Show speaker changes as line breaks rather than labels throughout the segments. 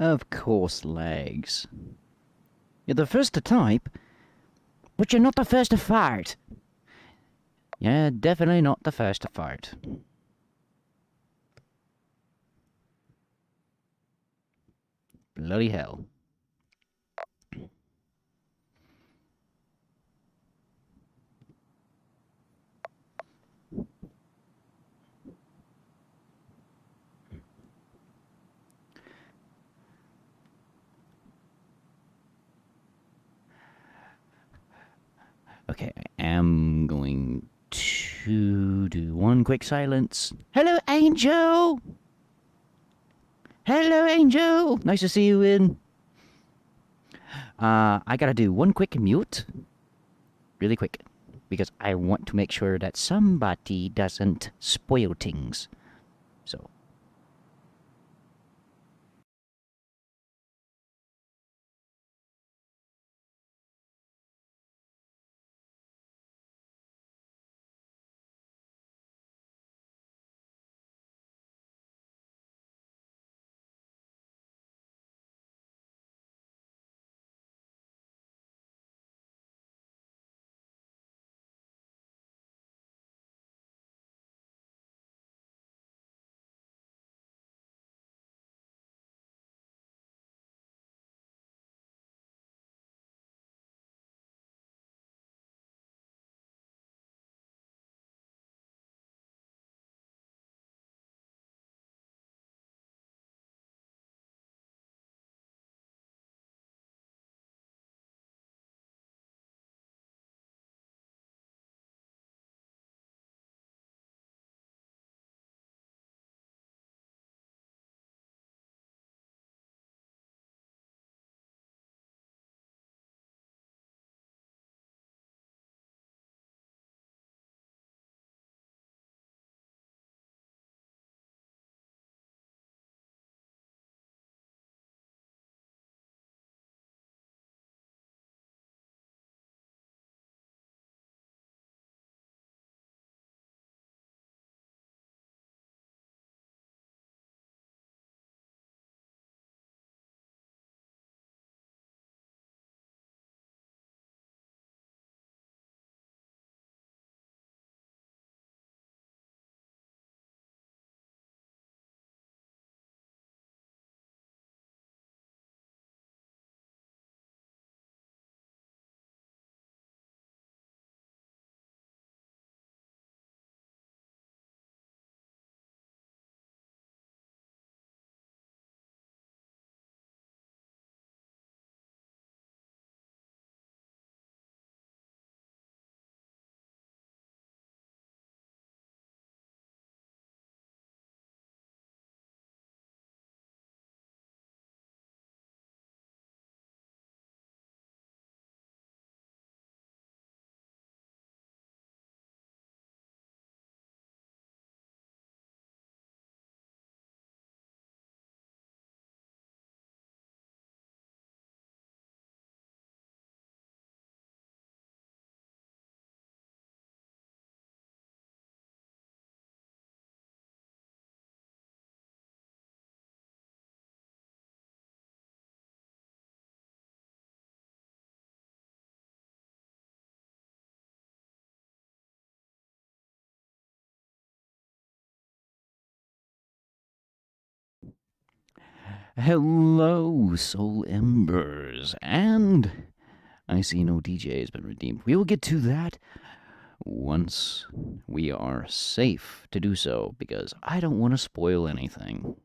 Of course, legs. You're the first to type, but you're not the first to fart. Yeah, definitely not the first to fart. Bloody hell. Okay, I am going to do one quick silence. Hello, Angel! Hello, Angel! Nice to see you in. I gotta do one quick mute. Really quick. Because I want to make sure that somebody doesn't spoil things. So. Hello, Soul Embers. And I see no DJ has been redeemed. We will get to that once we are safe to do so, because I don't want to spoil anything.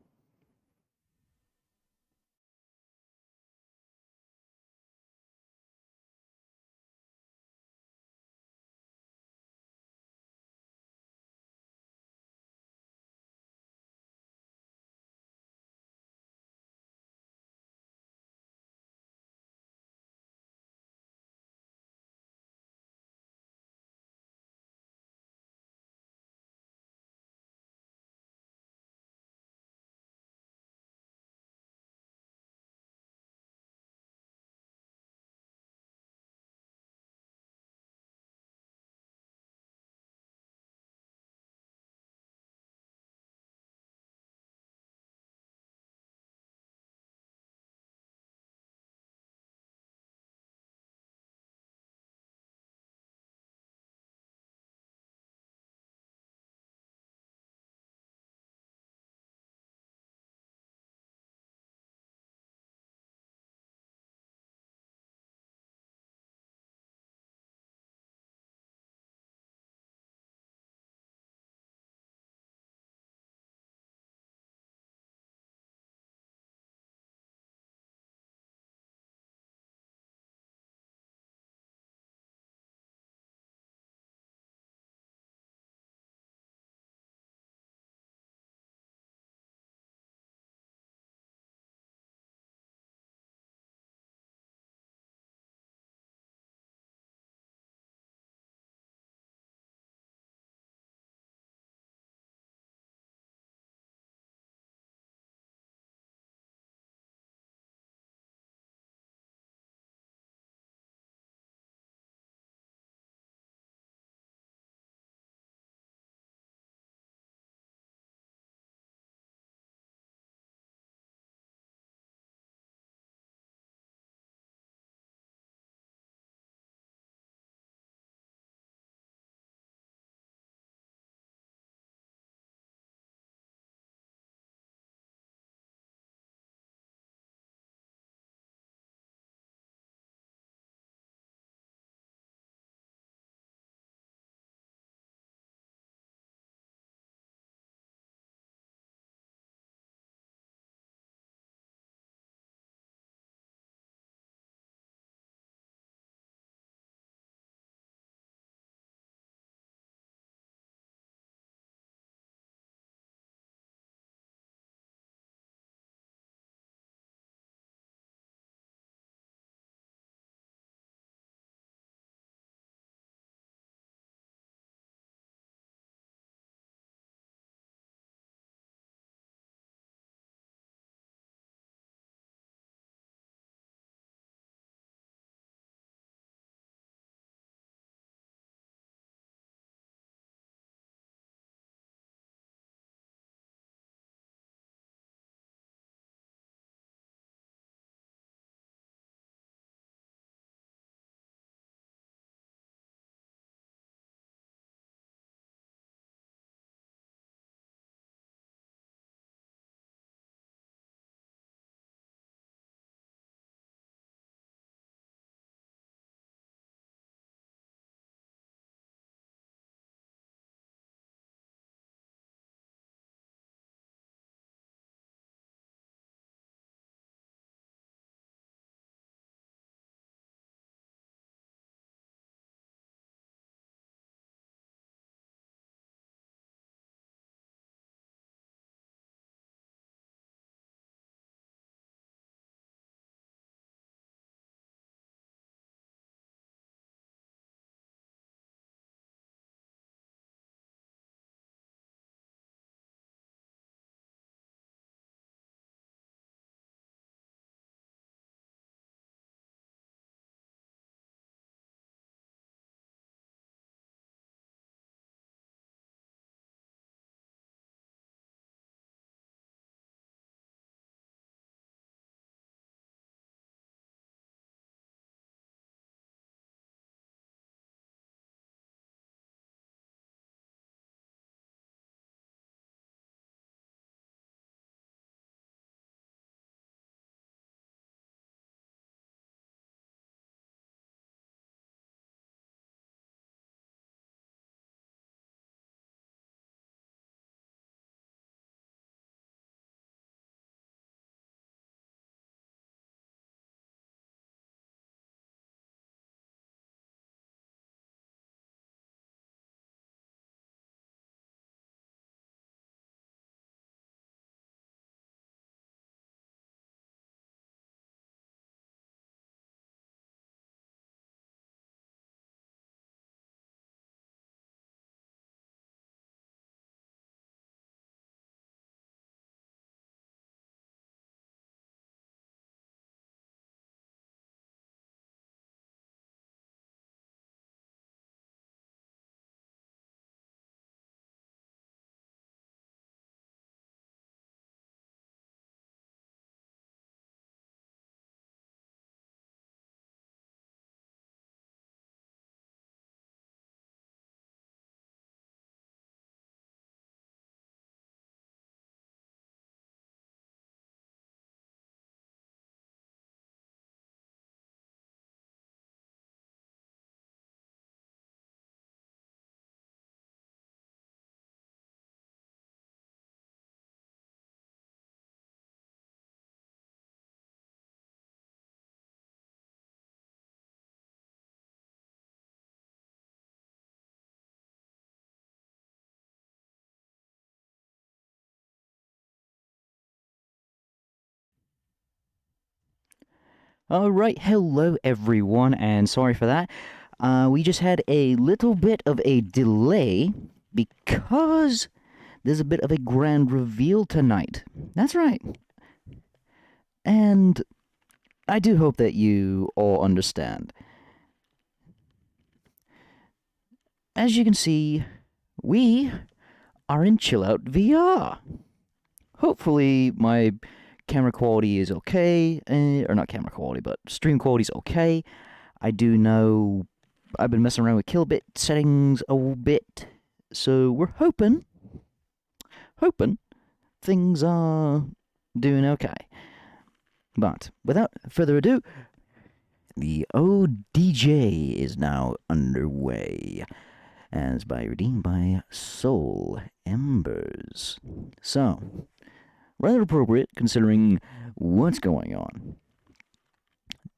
Alright, hello everyone, and sorry for that. We just had a little bit of a delay because there's a bit of a grand reveal tonight. That's right. And I do hope that you all understand. As you can see, we are in Chill Out VR. Hopefully, my camera quality is okay, or not camera quality, but stream quality is okay. I do know I've been messing around with Killbit settings a bit, so we're hoping things are doing okay. But without further ado, the ODJ is now underway, as by redeemed by Soul Embers. So, rather appropriate considering what's going on.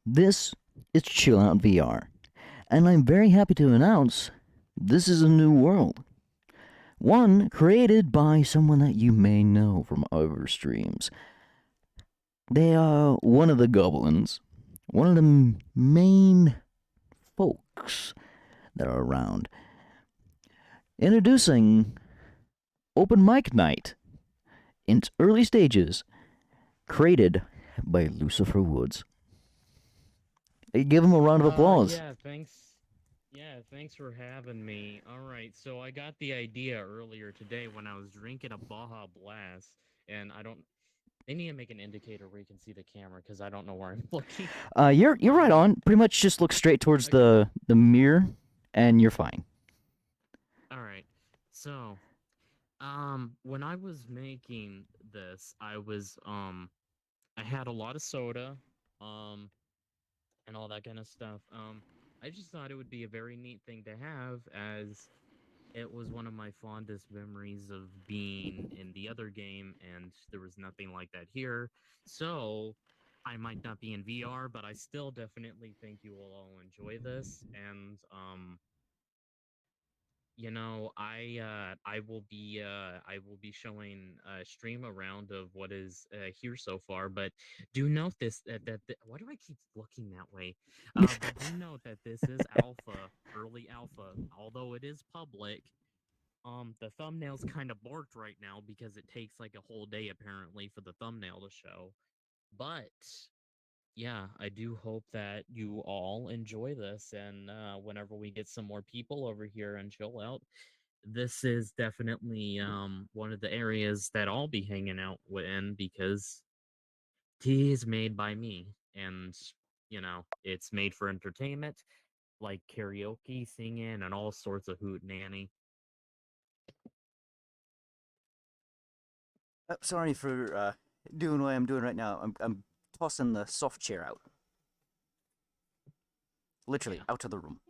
This is Chill Out VR, and I'm very happy to announce this is a new world. One created by someone that you may know from other streams. They are one of the goblins, one of the main folks that are around. Introducing Open Mic Night in its early stages, created by Lucifer Woods. Give him a round of applause.
Yeah, thanks. Yeah, thanks for having me. All right, so I got the idea earlier today when I was drinking a Baja Blast, and I don't. They need to make an indicator where you can see the camera because I don't know where I'm looking.
You're right
Um,
on. Pretty much just look straight towards
okay.
the mirror, and you're fine.
All right. So, when I was making this, I had a lot of soda, um, and all that kind of stuff. I just thought it would be a very neat thing to have as it was one of my fondest memories of being in the other game, and there was nothing like that here. So I might not be in VR, but I still definitely think you will all enjoy this. And I will be showing a stream around of what is here so far. But do note this why do I keep looking that way? But do note that this is alpha, early alpha, although it is public. The thumbnail's kind of borked right now because it takes like a whole day apparently for the thumbnail to show. But yeah, I do hope that you all enjoy this, and whenever we get some more people over here and chill out, this is definitely one of the areas that I'll be hanging out in because tea is made by me, and it's made for entertainment, like karaoke, singing, and all sorts of hoot nanny.
Sorry for doing what I'm doing right now. I'm tossing the soft chair out, literally
Yeah.
out of the room.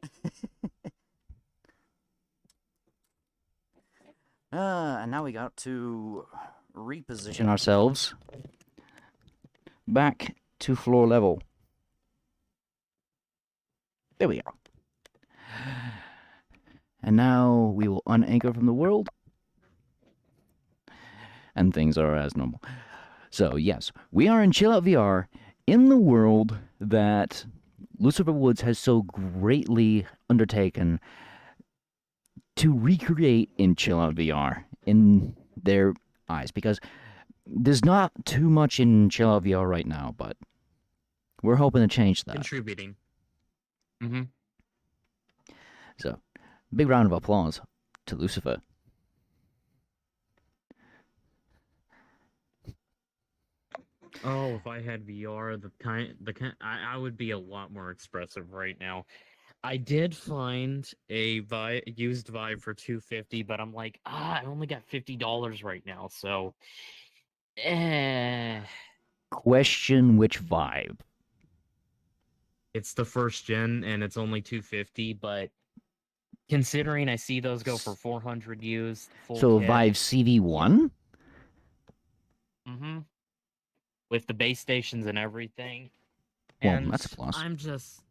And now we got to reposition ourselves back to floor level. There we go. And now we will unanchor from the world, and things are as normal. So, yes, we are in Chill Out VR in the world that Lucifer Woods has so greatly undertaken to recreate in Chill Out VR in their eyes. Because there's not too much in Chill Out VR right now, but we're hoping to change that.
Contributing. Mm-hmm.
So, big round of applause to Lucifer.
Oh, if I had VR, I would be a lot more expressive right now. I did find a used Vive for 250, but I'm like, I only got $50 right now, so eh.
Question which vibe?
It's the first gen and it's only 250, but considering I see those go for 400 used, full
So,
kit,
Vive
yeah.
CV1?
Mm-hmm. With the base stations and everything.
Well,
And
that's a plus.
I'm just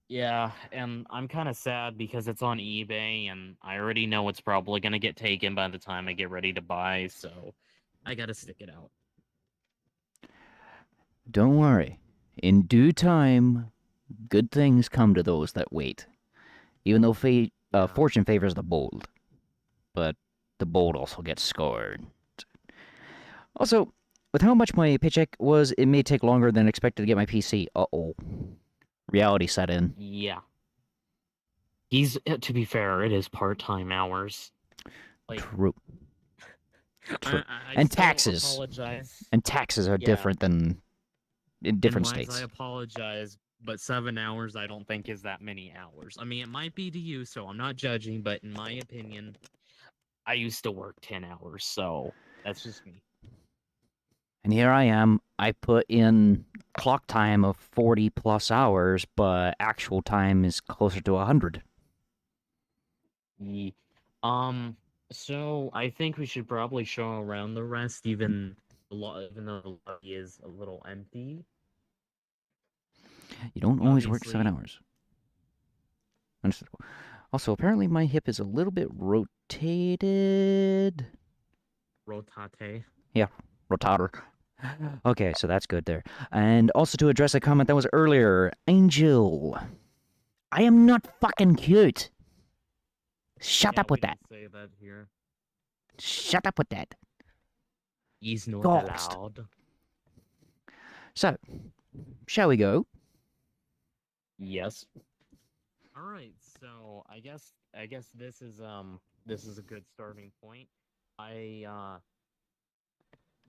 Yeah, and I'm kind of sad because it's on eBay and I already know it's probably going to get taken by the time I get ready to buy, so I got to stick it out.
Don't worry. In due time, good things come to those that wait. Even though
Yeah.
fortune favors the bold, but the bold also gets scored. Also, with how much my paycheck was, it may take longer than expected to get my PC. Uh-oh. Reality set in.
Yeah. He's to be fair, it is part-time hours. Like
True.
I,
True.
I I
And
still
taxes.
apologize.
And taxes are
Yeah.
different than in
And
different
Wise, I
states.
apologize, but 7 hours I don't think is that many hours. I mean, it might be to you, so I'm not judging, but in my opinion, I used to work 10 hours, so that's just me.
And here I am. I put in clock time of 40 plus hours, but actual time is closer to 100.
Ye- Um, so I think we should probably show around the rest, even though the lobby is a little empty.
You don't always work 7
Obviously,
hours. Understandable. Also, apparently my hip is a little bit rotated.
rotate.
Yeah, rotator. Okay, so that's good there. And also to address a comment that was earlier, Angel, I am not fucking cute. Shut
Yeah,
up
we
with that.
don't say that here.
Shut up with that.
He's not
Ghost.
allowed.
So, shall we go?
Yes. All right, so I guess this is a good starting point. I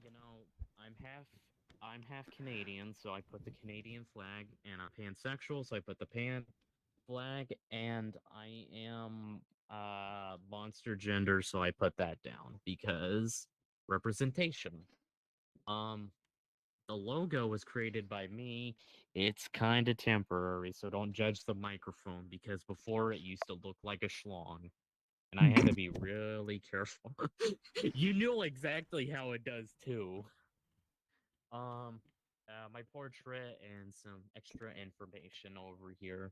you know, I'm half I'm half Canadian, so I put the Canadian flag, and I'm pansexual, so I put the pan flag, and I am monster gender, so I put that down because representation. Um the logo was created by me. It's kind of temporary, so don't judge the microphone because before it used to look like a schlong, and I had to be really careful. You knew exactly how it does too. Um, my portrait and some extra information over here.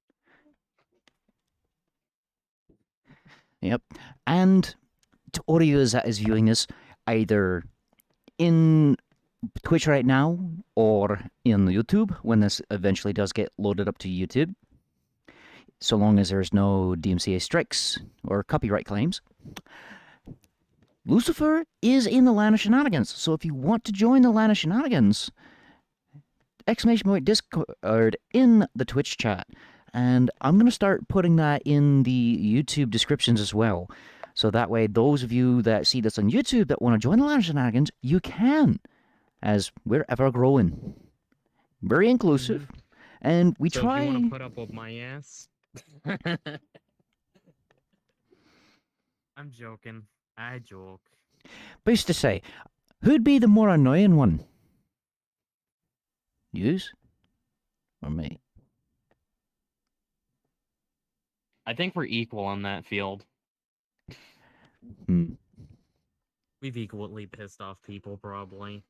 Yep. And to audio that is viewing this, either in Twitch right now or in YouTube when this eventually does get loaded up to YouTube, so long as there's no DMCA strikes or copyright claims. Lucifer is in the Land of Shenanigans, so if you want to join the Land of Shenanigans, exclamation point Discord in the Twitch chat. And I'm going to start putting that in the YouTube descriptions as well. So that way, those of you that see this on YouTube that want to join the Land of Shenanigans, you can, as we're ever growing. Very
Mm-hmm.
inclusive. And we
So if you want to
try.
put up with my ass, I'm joking. I joke.
But I used to say, who'd be the more annoying one? Yous or me?
I think we're equal on that field.
Hmm.
We've equally pissed off people, probably.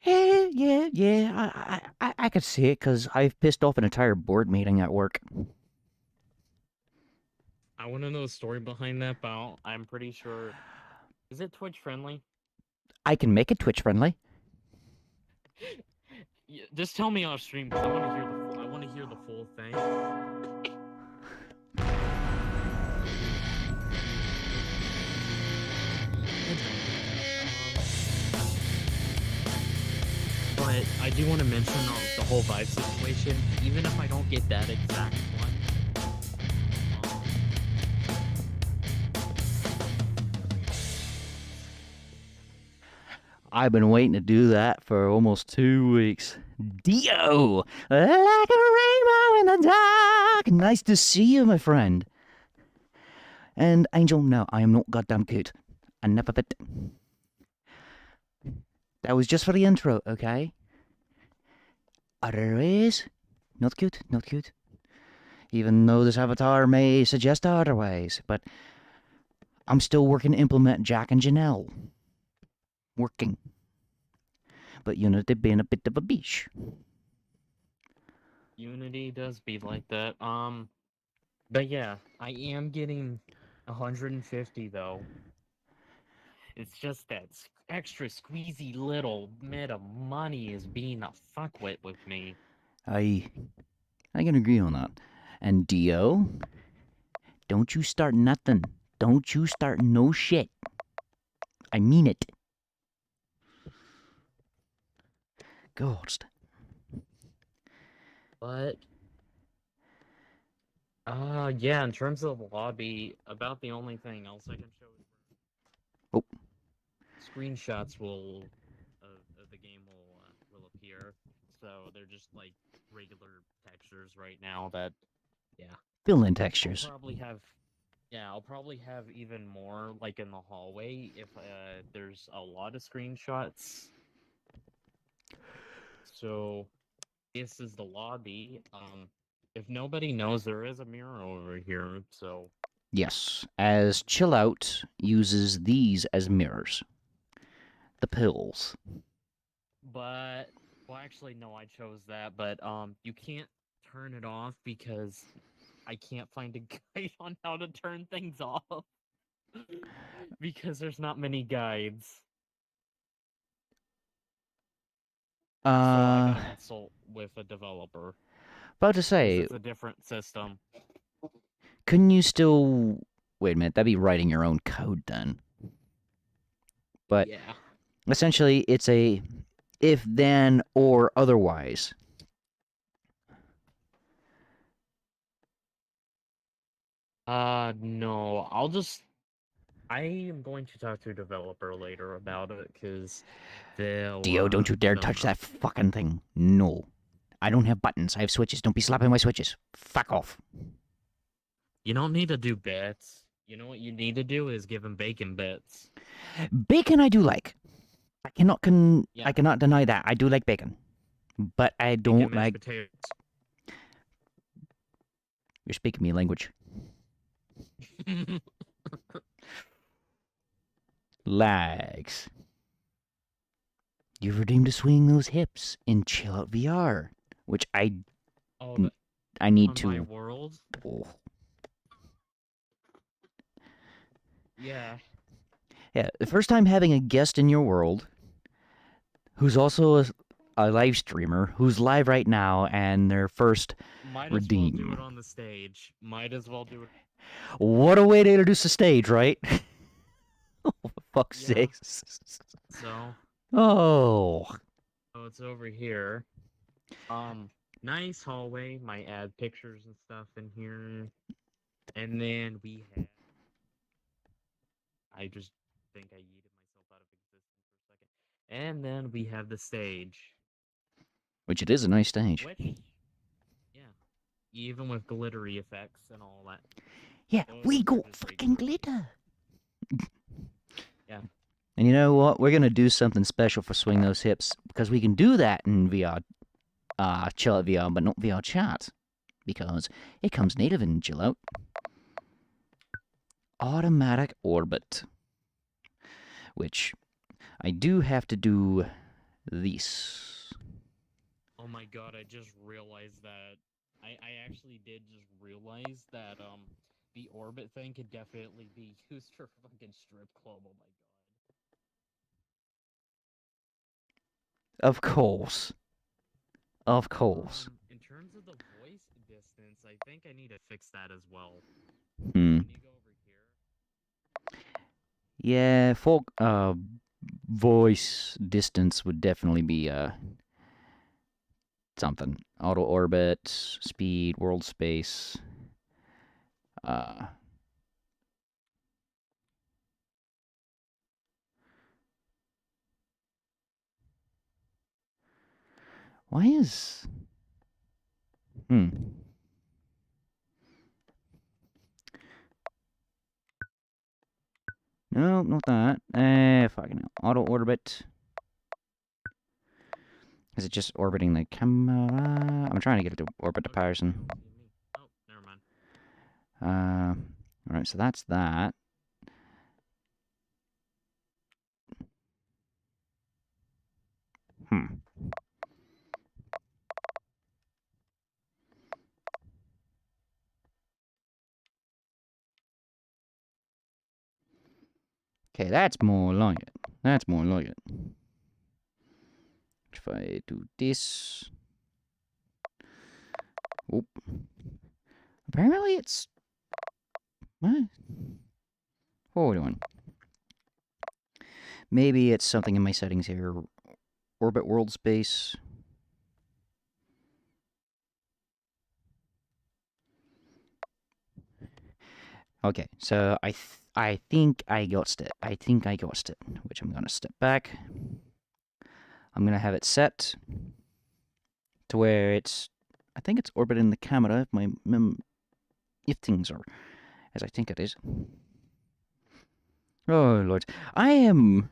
Yeah. I could see it because I've pissed off an entire board meeting at work.
I want to know the story behind that, but I'm pretty sure. Is it Twitch friendly?
I can make it Twitch friendly.
Yeah, just tell me off stream because I want to hear the full thing. But I do want to mention the whole vibe situation, even if I don't get that exact one. Um,
I've been waiting to do that for almost 2 weeks. Dio! Like a rainbow in the dark! Nice to see you, my friend. And Angel, no, I am not goddamn cute. Enough of it. That was just for the intro, okay? Otherwise, not cute, not cute. Even though this avatar may suggest otherwise, but I'm still working to implement Jack and Janelle. Working. But Unity being a bit of a beach.
Unity does be like that. But yeah, I am getting 150 though. It's just that extra squeezy little bit of money is being a fuckwit with me.
I I can agree on that. And Dio, don't you start nothing. Don't you start no shit. I mean it. Ghost.
But yeah, in terms of the lobby, about the only thing else I can show is
Oh,
screenshots of the game will appear. So they're just like regular textures right now that yeah.
fill in
I'll
textures.
probably have yeah, I'll probably have even more like in the hallway if there's a lot of screenshots. So this is the lobby. If nobody knows, there is a mirror over here. So
Yes, as Chill Out uses these as mirrors. The pills.
but well, actually, no, I chose that. But you can't turn it off because I can't find a guide on how to turn things off because there's not many guides. So I
Uh,
gotta consult with a developer
about to
because
say,
it's a different system.
couldn't you still. Wait a minute, that'd be writing your own code then. But
Yeah.
essentially, it's a if then or otherwise.
No, I am going to talk to a developer later about it because
Dio, don't you dare
they'll
touch
know.
that fucking thing. No. I don't have buttons. I have switches. Don't be slapping my switches. Fuck off.
You don't need to do bits. You know what you need to do is give him bacon bits.
Bacon I do like. I
Yeah,
cannot deny that. I do like bacon. But I
bacon
don't
mashed
like.
potatoes.
You're speaking me language. Lags. You've redeemed to swing those hips in Chill Out VR, which
Oh, but
I need
on my
to.
world,
Oh.
yeah.
Yeah, the first time having a guest in your world who's also a live streamer who's live right now and their first
Might as well do it
redeem.
on the stage. Might as well do it.
What a way to introduce the stage, right? Oh, for fuck's
Yeah.
sake.
So,
Oh.
oh, it's over here. Um, nice hallway. Might add pictures and stuff in here. And then we have. I just think I yeeted myself out of existence for a second. And then we have the stage,
Which it is a nice stage.
which, yeah, even with glittery effects and all that,
Yeah, we
those are
got
just
fucking
regular.
glitter.
Yeah.
And you know what? We're gonna do something special for Swing Those Hips because we can do that in VR, Chill Out VR, but not VR Chat because it comes native in Chill Out. Automatic orbit, which I do have to do this.
Oh my god, I just realized that. I actually did just realize that the orbit thing could definitely be used for fucking strip club. Oh my god.
Of course. Of course.
In terms of the voice distance, I think I need to fix that as well.
Hmm.
When you go over here,
Yeah, for voice distance would definitely be something. Auto orbit, speed, world space. Uh, why is hmm? No, not that. Fucking hell. Auto orbit. Is it just orbiting the camera? I'm trying to get it to orbit the
oh, you
person.
don't see me. Oh, never mind.
All right, so that's that. Hmm. Okay, that's more like it. That's more like it. If I do this... Oop. Apparently it's... What? What are we doing? Maybe it's something in my settings here. Orbit world space. Okay, so I think I got it. I think I got it. Which I'm gonna step back. I'm gonna have it set to where it's... I think it's orbiting the camera if things are as I think it is. Oh lord, I am.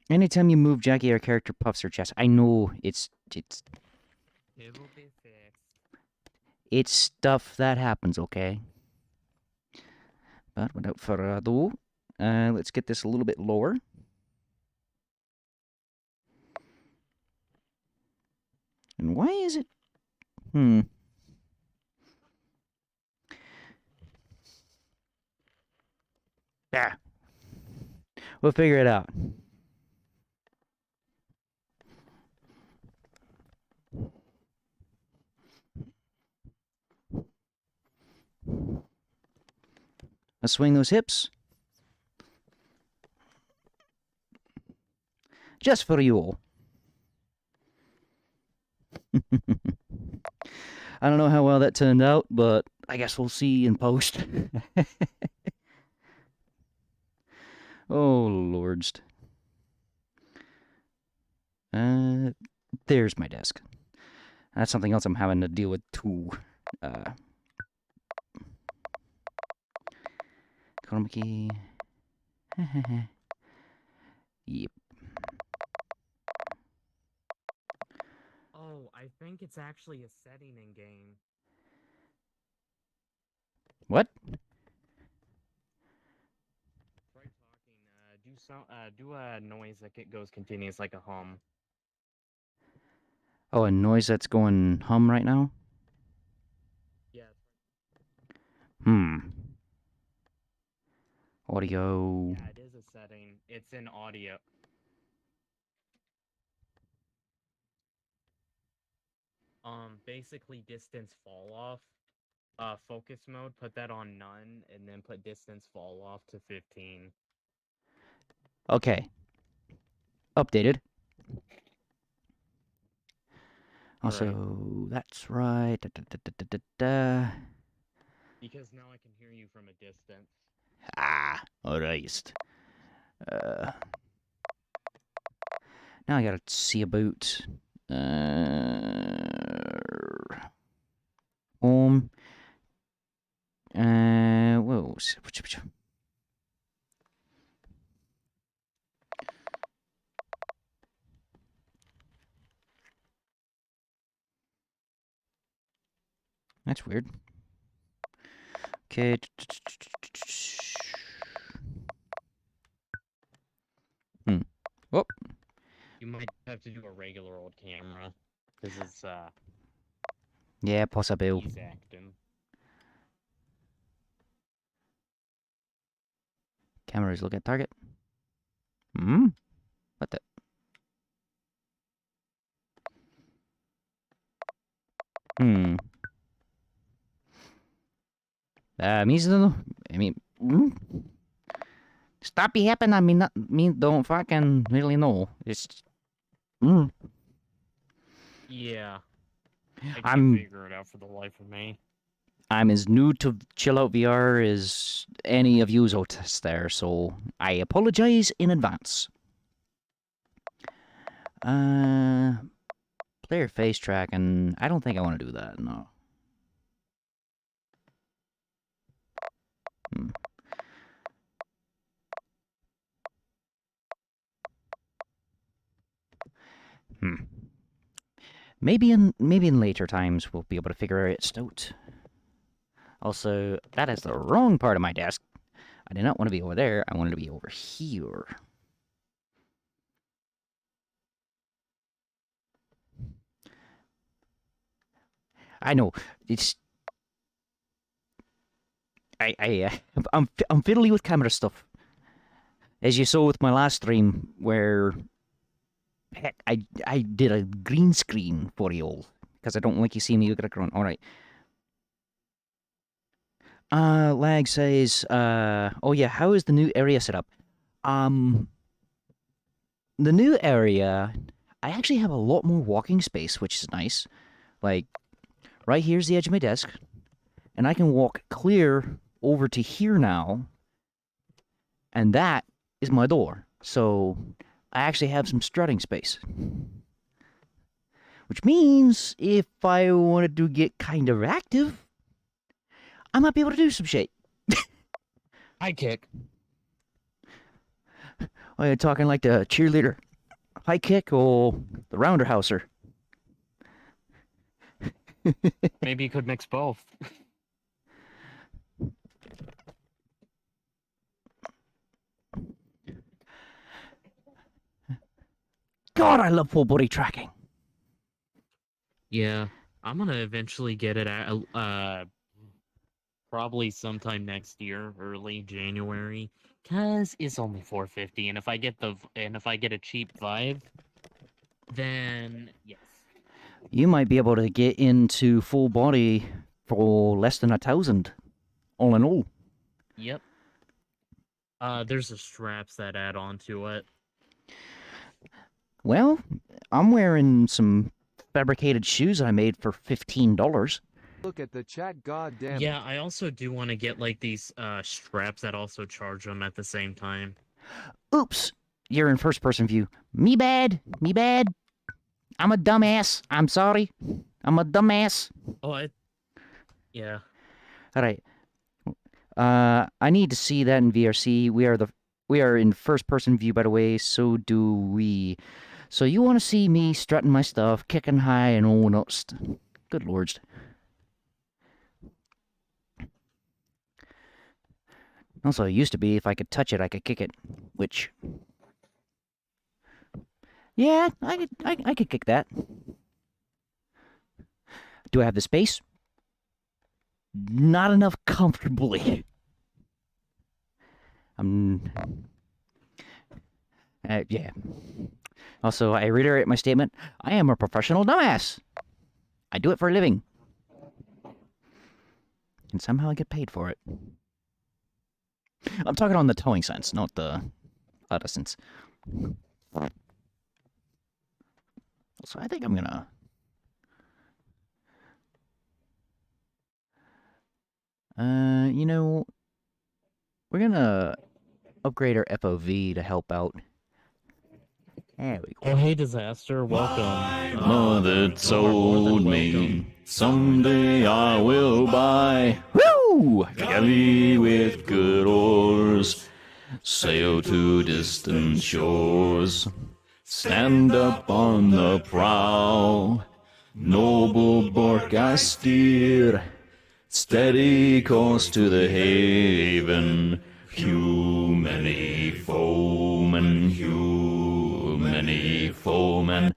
Anytime you move Jackie, our character puffs her chest. I know it's
It will be fixed.
it's stuff that happens. Okay, but without further ado, let's get this a little bit lower. And why is it? Yeah, we'll figure it out. Let's swing those hips. Just for you all. I don't know how well that turned out, but I guess we'll see in post. Oh, lords. There's my desk. That's something else I'm having to deal with too. Chroma key. Yep.
Oh, I think it's actually a setting in game.
What?
Try talking. Do a noise that goes continuous like a hum.
Oh, a noise that's going hum right now?
Yeah.
Hmm. Audio.
Yeah, it is a setting. It's in audio. Basically distance fall off. Focus mode, put that on none, and then put distance fall off to 15.
Okay. Updated.
All right.
Also, that's right. Da, da, da, da, da, da.
Because now I can hear you from a distance.
Ah, alright. Now I gotta see about home. Whoa. That's weird. Okay. Oh,
You might have to do a regular old camera. Because it's
yeah, possible.
he's acting.
Cameras look at target. Hmm? What the? Hmm. I mean, stop be happen. I mean, not me. Don't fucking really know. It's. Mm.
Yeah. I can't
I'm
figure it out for the life of me.
I'm as new to Chill Out VR as any of you out there, so I apologize in advance. Player face tracking. I don't think I want to do that. No. Hmm. Hmm. Maybe in later times we'll be able to figure it out. Also, that is the wrong part of my desk. I did not want to be over there. I wanted to be over here. I know it's. I'm fiddly with camera stuff. as you saw with my last stream, where heck, I did a green screen for you all because I don't like you seeing me look at a grunt. All right. Lag says, oh yeah, how is the new area set up? Um, the new area, I actually have a lot more walking space, which is nice. Like, right here's the edge of my desk, and I can walk clear over to here now, and that is my door. So, I actually have some strutting space. Which means if I wanted to get kind of active, I might be able to do some shit.
High kick.
Are you talking like the cheerleader? High kick or the rounder houser?
Maybe you could mix both.
God, I love full body tracking.
Yeah, I'm gonna eventually get it at probably sometime next year, early January, cause it's only 450, and if I get a cheap Vive, then yes.
You might be able to get into full body for less than 1,000, all in all.
Yep. There's the straps that add on to it.
Well, I'm wearing some fabricated shoes I made for $15.
Look at the chat, goddamn.
Yeah, I also do want to get like these straps that also charge them at the same time.
Oops, you're in first person view. Me bad, me bad. I'm a dumbass. I'm sorry. I'm a dumbass.
Oh, yeah.
All right. I need to see that in VRC. We are in first person view, by the way. So do we. So you want to see me strutting my stuff, kicking high and all nuts? Good lords. Also, it used to be if I could touch it, I could kick it, which. Yeah, I could kick that. Do I have the space? Not enough comfortably. Yeah. Also, I reiterate my statement. I am a professional dumbass. I do it for a living. And somehow I get paid for it. I'm talking on the towing sense, not the other sense. So I think I'm gonna... you know... We're gonna upgrade our FOV to help out. There we go.
Oh, hey, Disaster, welcome.
Mother told me someday I will buy
Woo!
a galley with good oars, sail to distant shores, stand up on the prow, noble bark I steer, steady course to the haven, hew many foemen, hew many foemen.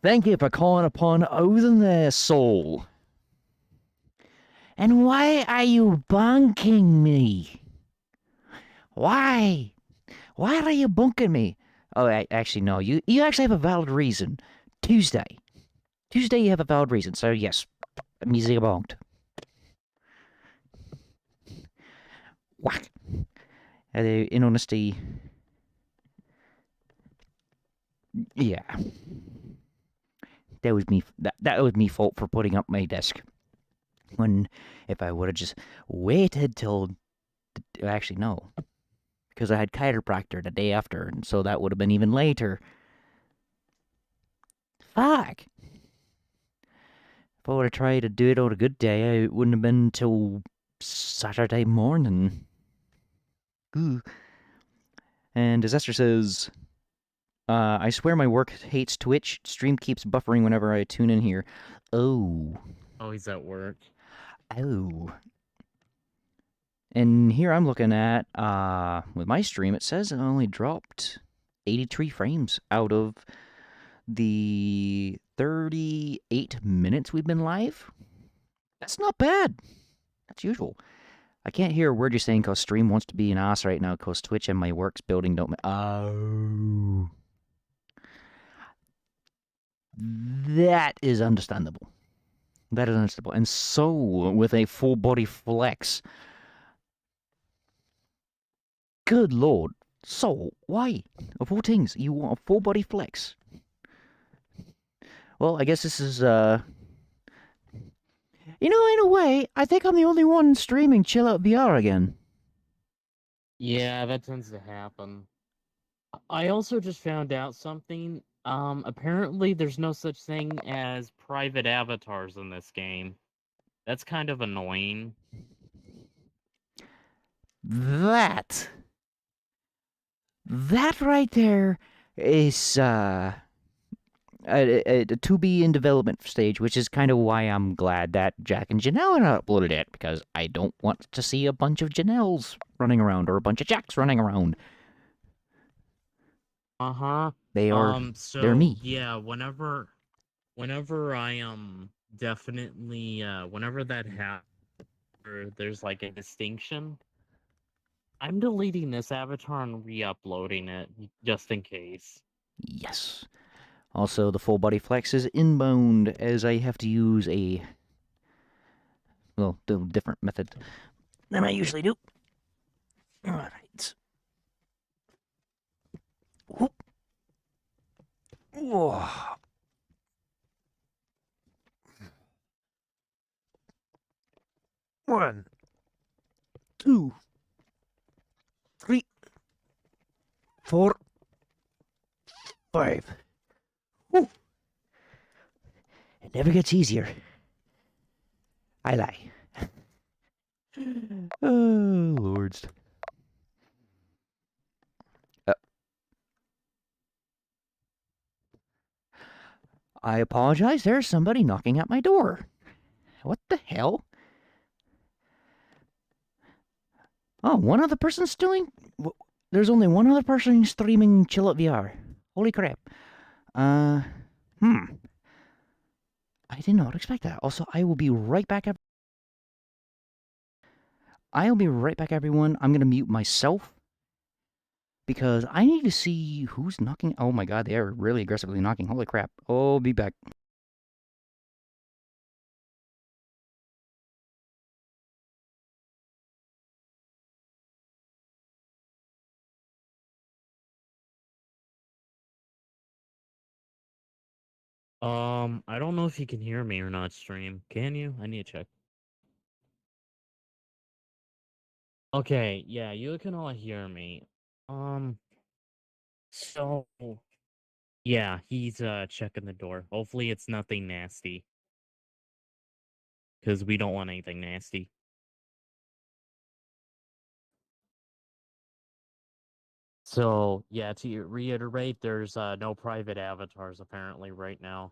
Thank you for calling upon Odin there, soul. And why are you bunking me? Why? Why are you bunking me? Oh, actually, no. You actually have a valid reason. Tuesday. Tuesday, you have a valid reason. So, yes. Music bonked. Whack. In honesty... Yeah. That was me. That was me fault for putting up my desk. When, if I would have just waited till... Actually, no. Because I had chiropractor the day after, and so that would have been even later. Fuck! If I would have tried to do it on a good day, it wouldn't have been till Saturday morning. Ooh. And Disaster says, I swear my work hates Twitch. Stream keeps buffering whenever I tune in here. Oh.
Oh, he's at work.
Oh. And here I'm looking at, with my stream, it says it only dropped 83 frames out of the 38 minutes we've been live. That's not bad. That's usual. I can't hear a word you're saying because stream wants to be an ass right now because Twitch and my works building don't. Oh. That is understandable. That is understandable. And so, with a full body flex. Good lord. So, why? Of all things, you want a full body flex? Well, I guess this is, You know, in a way, I think I'm the only one streaming Chill Out VR again.
Yeah, that tends to happen. I also just found out something. Apparently there's no such thing as private avatars in this game. That's kind of annoying.
That right there is to be in development stage, which is kind of why I'm glad that Jack and Janelle are uploaded it, because I don't want to see a bunch of Janelles running around or a bunch of Jacks running around.
Uh-huh.
They're
So
me.
yeah, whenever I definitely whenever that happens, there's like a distinction, I'm deleting this avatar and re-uploading it just in case.
Yes. Also, the full body flex is inbound, as I have to use a different method than I usually do. All right. Whoop. Whoa. 1, 2, 3, 4, 5. Woo. It never gets easier. I lie. Oh, lords. I apologize. There's somebody knocking at my door. What the hell? Oh, one other person's doing. There's only one other person streaming Chill Out VR. Holy crap. Hmm. I did not expect that. Also, I will be right back. I'll be right back, everyone. I'm gonna mute myself because I need to see who's knocking. Oh my god, they are really aggressively knocking. Holy crap. Oh, be back.
I don't know if you can hear me or not, stream. Can you? I need to check. Okay, yeah, you can all hear me. Um, so yeah, he's checking the door. Hopefully it's nothing nasty. Because we don't want anything nasty. So yeah, to reiterate, there's no private avatars apparently right now.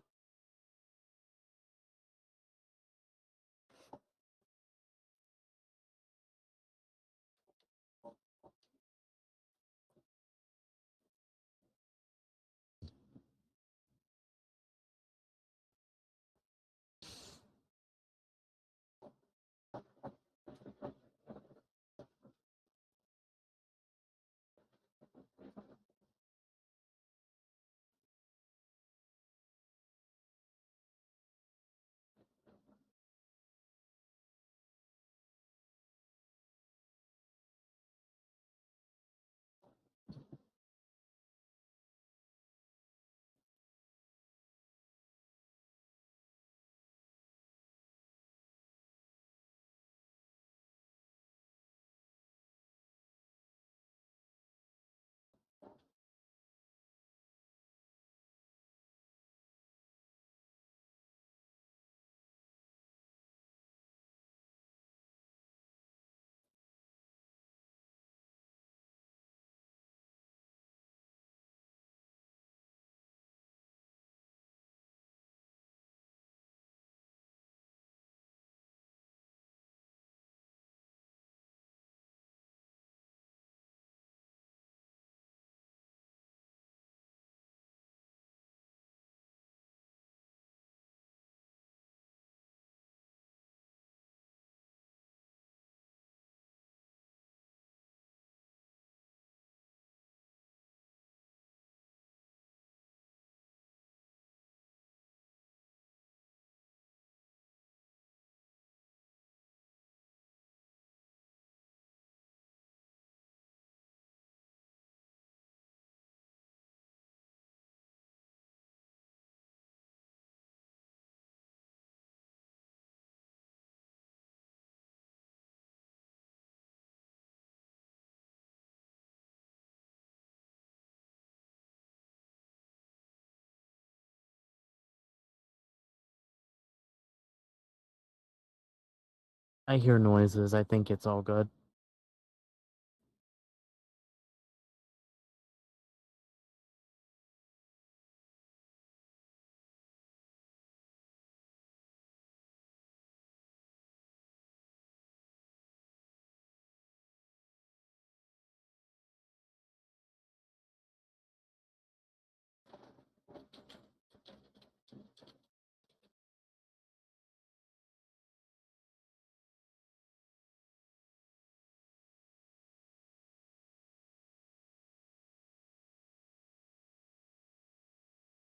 I hear noises. I think it's all good.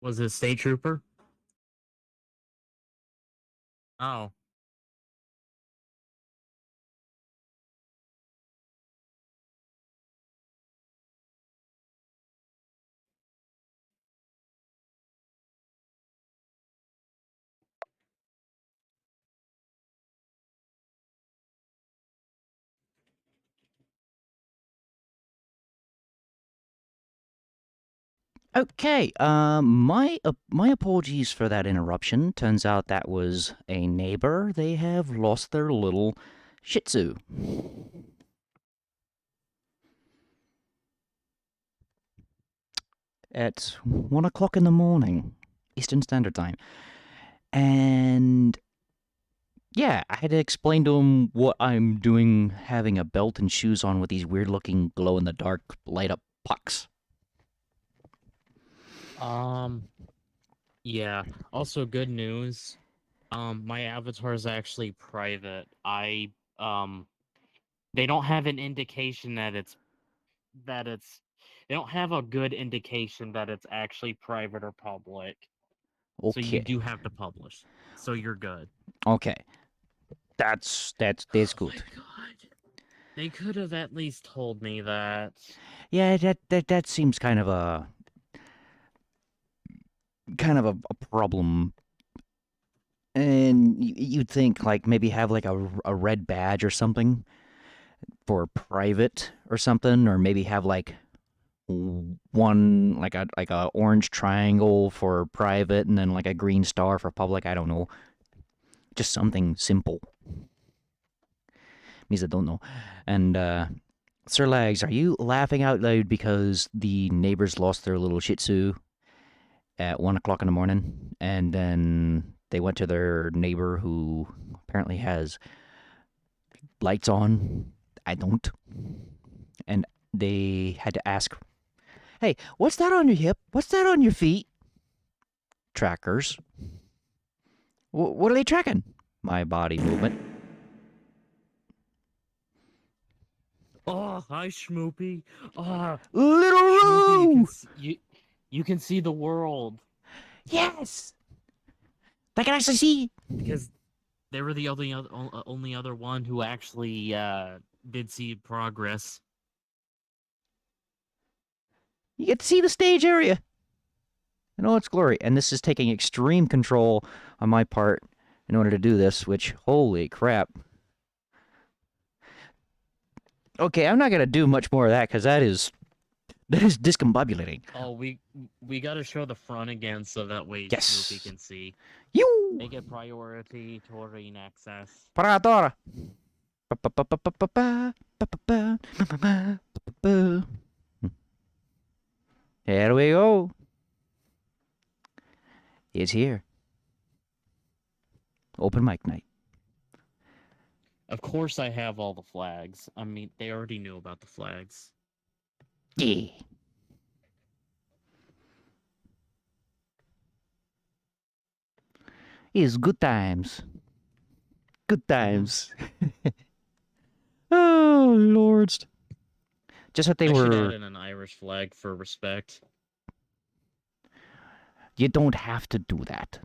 Was it State Trooper? Oh.
Okay, my apologies for that interruption. Turns out that was a neighbor. They have lost their little Shih Tzu. At 1 o'clock in the morning, Eastern Standard Time, and yeah, I had to explain to him what I'm doing, having a belt and shoes on with these weird-looking glow-in-the-dark light-up pucks.
Yeah. Also, good news. My avatar is actually private. They don't have an indication that it's. They don't have a good indication that it's actually private or public. So you
Okay,
do have to publish. So you're good.
okay, that's
Oh
good.
my god. They could have at least told me that.
Yeah, that seems kind of a problem. And you'd think like maybe have like a red badge or something for private or something, or maybe have like one like a orange triangle for private and then like a green star for public. I don't know, just something simple. Means I don't know. And Sir Lags, are you laughing out loud because the neighbors lost their little Shih Tzu at 1 o'clock in the morning, and then they went to their neighbor who apparently has lights on? I don't. And they had to ask, "Hey, what's that on your hip? What's that on your feet?" Trackers. What are they tracking? My body movement.
Oh, hi, Schmoopy. Ah,
Little
Schmoopy,
Roo!
you can see the world
Yes! I can actually see.
because they were the only other one who actually did see progress.
You get to see the stage area in all its glory. And this is taking extreme control on my part in order to do this, which, holy crap. Okay, I'm not going to do much more of that because that is discombobulating.
Oh, we got to show the front again so that way
Yes.
Schmoopy can see.
You!
Make it priority taurine access.
Paradora! Here we go. It's here. Open mic night.
Of course, I have all the flags. I mean, they already knew about the flags.
Yeah. It's good times. Good times. Oh, lords. Just that they
I should add
were...
in an Irish flag for respect.
You don't have to do that.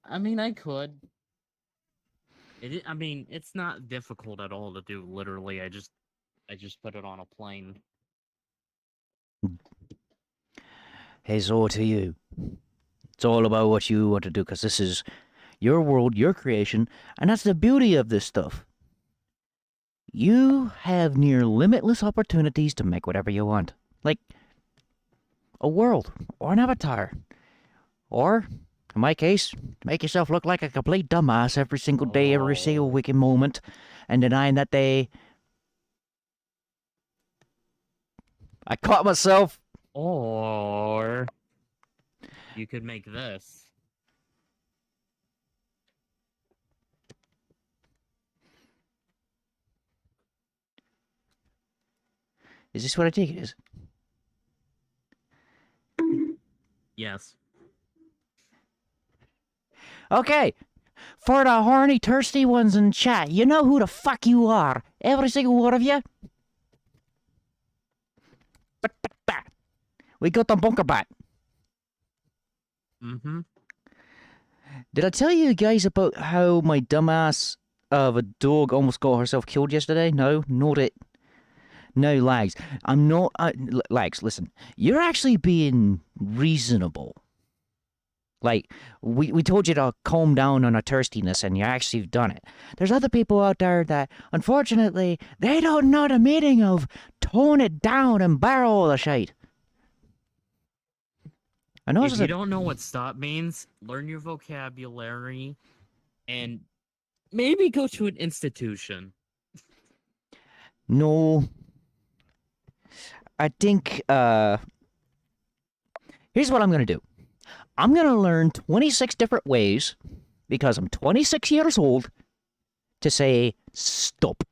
I mean, I could. I mean, it's not difficult at all to do. Literally, I just put it on a plane.
It's all to you. It's all about what you want to do, because this is your world, your creation, and that's the beauty of this stuff. You have near limitless opportunities to make whatever you want. Like a world, or an avatar, or In my case, make yourself look like a complete dumbass every single day, every single
Oh.
wicked moment, and denying that they... I caught myself.
Or you could make this.
Is this what I think it is?
Yes.
Okay. For the horny, thirsty ones in chat, you know who the fuck you are. Every single one of you. We got the bunker bat.
Mm-hmm.
Did I tell you guys about how my dumbass of a dog almost got herself killed yesterday? No, not it. No, Lags. I'm not... Lags, listen. You're actually being reasonable. Like, we told you to calm down on our thirstiness, and you actually have done it. There's other people out there that, unfortunately, they don't know the meaning of tone it down and barrel the shite. I know
If you don't know what stop means, learn your vocabulary and maybe go to an institution.
No. I think, here's what I'm gonna do. I'm gonna learn 26 different ways, because I'm 26 years old, to say stop.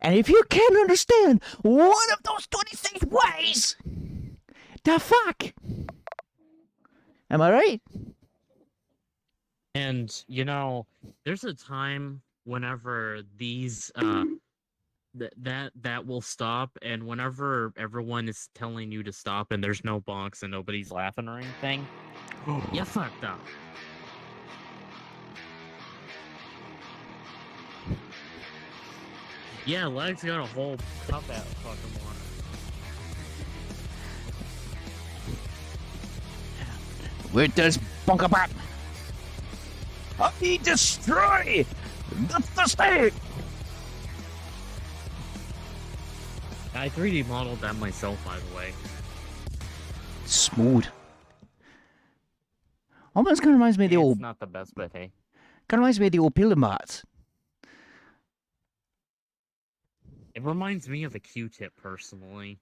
And if you can't understand one of those 26 ways, the fuck? Am I right?
And there's a time whenever these that will stop, and whenever everyone is telling you to stop and there's no bonks and nobody's laughing or anything, you fucked up. Yeah, Legs got a whole cup at fucking water.
With this bunker bat, I destroy the state.
I 3D modeled that myself, by the way.
Smooth. Almost kind of reminds me of the
It's
old.
not the best, but hey.
Kind of reminds me of the old Pillamats.
It reminds me of a Q-tip, personally.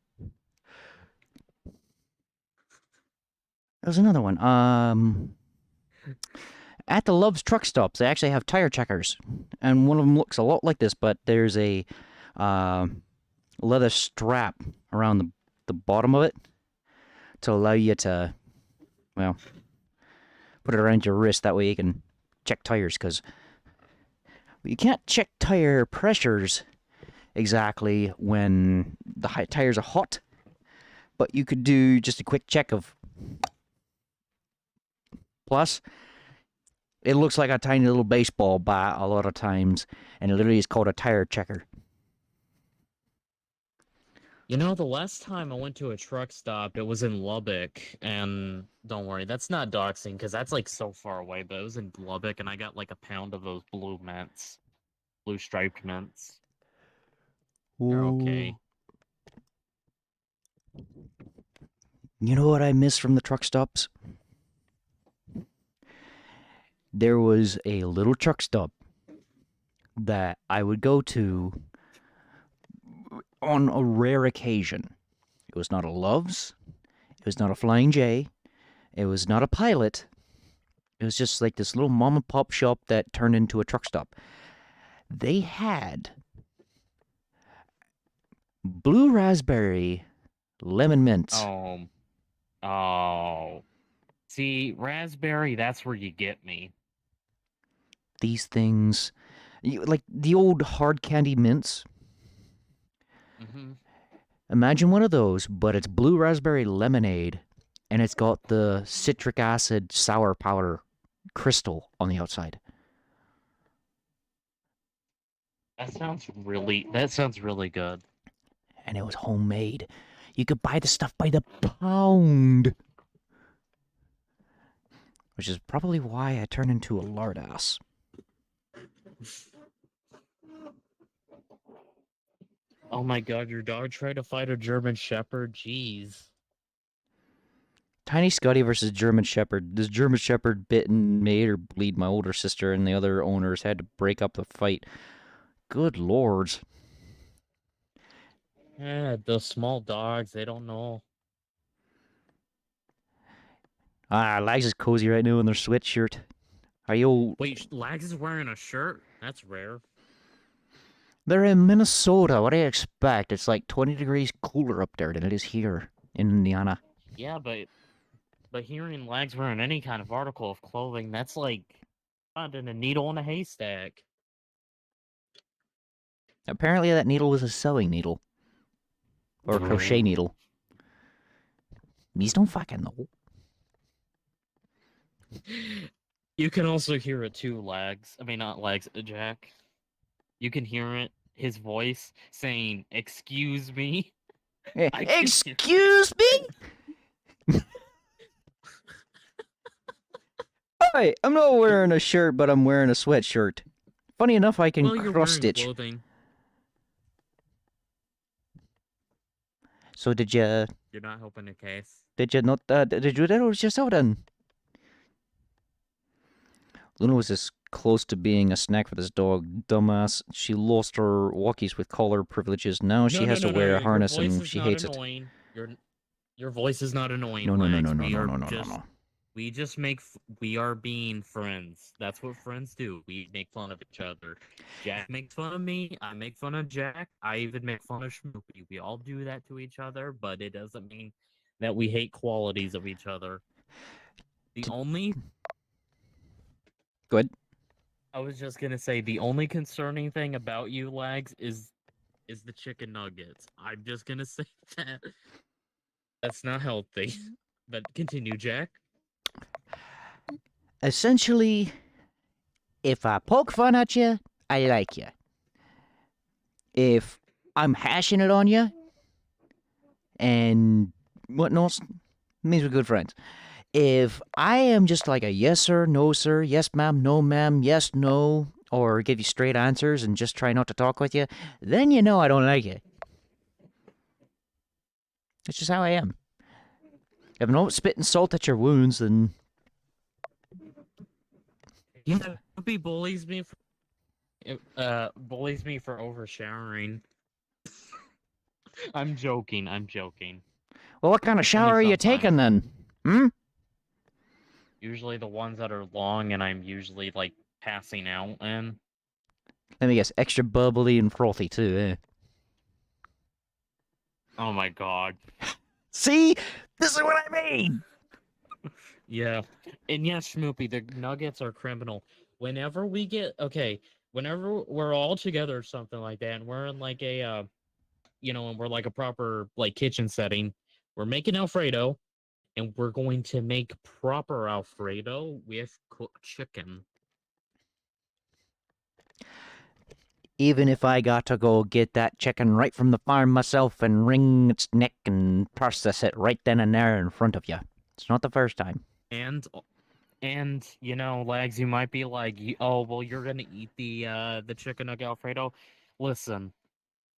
There's another one. At the Love's truck stops, they actually have tire checkers, and one of them looks a lot like this, but there's a leather strap around the bottom of it to allow you to, well, put it around your wrist. That way you can check tires, because you can't check tire pressures exactly when the tires are hot, but you could do just a quick check of. Plus, it looks like a tiny little baseball bat a lot of times, and it literally is called a tire checker.
The last time I went to a truck stop, it was in Lubbock, and don't worry, that's not doxing, because that's like so far away, but it was in Lubbock, and I got like a pound of those blue mints. Blue striped mints. They're okay.
You know what I miss from the truck stops? There was a little truck stop that I would go to on a rare occasion. It was not a Love's. It was not a Flying J. It was not a Pilot. It was just like this little mom and pop shop that turned into a truck stop. They had blue raspberry lemon mints.
Oh. See, raspberry, that's where you get me.
These things, like the old hard candy mints.
Mm-hmm.
Imagine one of those, but it's blue raspberry lemonade, and it's got the citric acid sour powder crystal on the outside.
That sounds really good.
And it was homemade. You could buy the stuff by the pound. Which is probably why I turned into a lard ass.
Oh my god, your dog tried to fight a German Shepherd? Jeez.
Tiny Scotty versus German Shepherd. This German Shepherd bit and made her bleed my older sister, and the other owners had to break up the fight. Good lord.
Yeah, those small dogs, they don't know.
Lags is cozy right now in their sweatshirt. Are you...
Wait, Lags is wearing a shirt? That's rare.
They're in Minnesota. What do you expect? It's like 20 degrees cooler up there than it is here in Indiana.
Yeah, but hearing Lags wearing any kind of article of clothing, that's like finding a needle in a haystack.
Apparently that needle was a sewing needle. Or a crochet needle. These don't fucking know.
You can also hear it too, Lags. I mean, not Lags, Jack. You can hear it, his voice saying, "Excuse me." I can hear-
Excuse me? Hi, I'm not wearing a shirt, but I'm wearing a sweatshirt. Funny enough, I can
Well, you're
cross
wearing
stitch.
clothing.
So did you
You're not helping the case.
not did you do that or was yourself then? Luna was this close to being a snack for this dog. Dumbass. She lost her walkies with collar privileges. Now she has to wear a harness and she hates it.
Your voice is not annoying.
No, no, no,
Lags.
no, no,
We
no,
are
no, no, no,
just
no.
we just make we are being friends. That's what friends do. We make fun of each other. Jack makes fun of me. I make fun of Jack. I even make fun of Schmoopy. We all do that to each other, but it doesn't mean that we hate qualities of each other. The only
Go ahead.
I was just gonna say the only concerning thing about you, Lags, is the chicken nuggets. I'm just gonna say that. That's not healthy. But continue, Jack.
Essentially, if I poke fun at you, I like you. If I'm hashing it on you, and whatnot, means we're good friends. If I am just like a yes sir, no sir, yes ma'am, no ma'am, yes, no, or give you straight answers and just try not to talk with you, then you know I don't like you. That's just how I am. If I'm not spitting salt at your wounds, then...
Yeah, Puppy bullies me for overshowering. I'm joking. I'm joking.
Well, what kind of shower are
Only
you taking
sometimes.
then? Hmm?
Usually the ones that are long, and I'm usually like passing out in.
Let me guess, extra bubbly and frothy too, eh?
Oh my god.
See? This is what I mean!
Yeah. And yes, Schmoopy, the nuggets are criminal. Whenever whenever we're all together or something like that, and we're in like a and we're like a proper like kitchen setting, we're making Alfredo, and we're going to make proper Alfredo with cooked chicken.
Even if I got to go get that chicken right from the farm myself and wring its neck and process it right then and there in front of you. It's not the first time.
And Lags, you might be like, oh well, you're gonna eat the chicken nugget Alfredo. Listen,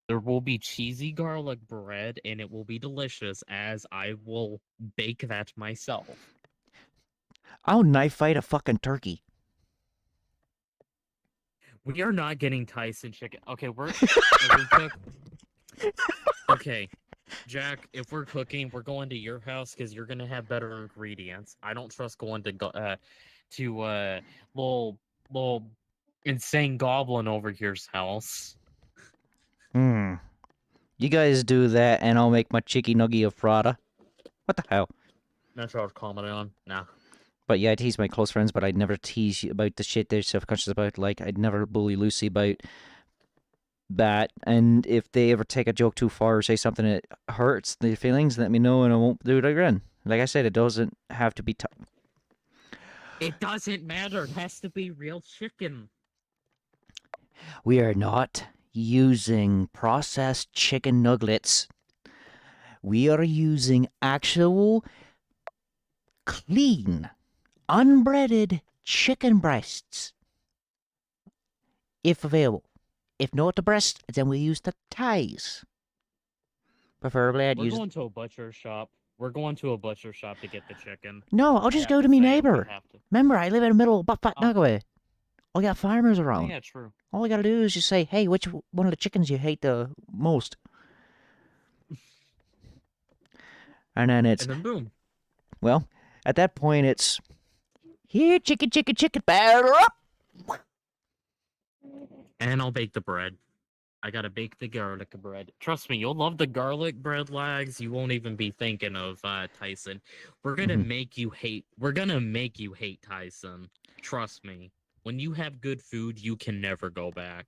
there will be cheesy garlic bread, and it will be delicious, as I will bake that myself.
I'll knife fight a fucking turkey.
We are not getting Tyson chicken. Okay, Okay, Jack, if we're cooking, we're going to your house because you're gonna have better ingredients. I don't trust going to little insane goblin over here's house.
Hmm. You guys do that and I'll make my chicky nugget of Prada. What the hell?
That's what I was commenting on. Nah.
But yeah, I tease my close friends, but I'd never tease you about the shit they're self-conscious about. Like, I'd never bully Lucy about that. And if they ever take a joke too far or say something that hurts their feelings, let me know and I won't do it again. Like I said, it doesn't have to be...
It doesn't matter. It has to be real chicken.
We are not using processed chicken nuggets. We are using actual, clean, unbreaded chicken breasts. If available. If not the breast, then we use the thighs. Preferably, I'd
We're
use...
going to a butcher shop. We're going to a butcher shop to get the chicken.
No, I'll
I
just
have
go to
to
me
say, we
neighbor.
have to.
Remember, I live in the middle of Butt
Oh,
Nugaway. All got farmers
oh,
around.
yeah, true.
All I gotta do is just say, hey, which one of the chickens you hate the most? And then it's,
And then boom.
well, at that point it's, here, chicken, batter up!
And I'll bake the bread. I gotta bake the garlic bread. Trust me, you'll love the garlic bread, Lags. You won't even be thinking of Tyson. We're gonna
Mhm.
make you hate. We're gonna make you hate Tyson. Trust me. When you have good food, you can never go back.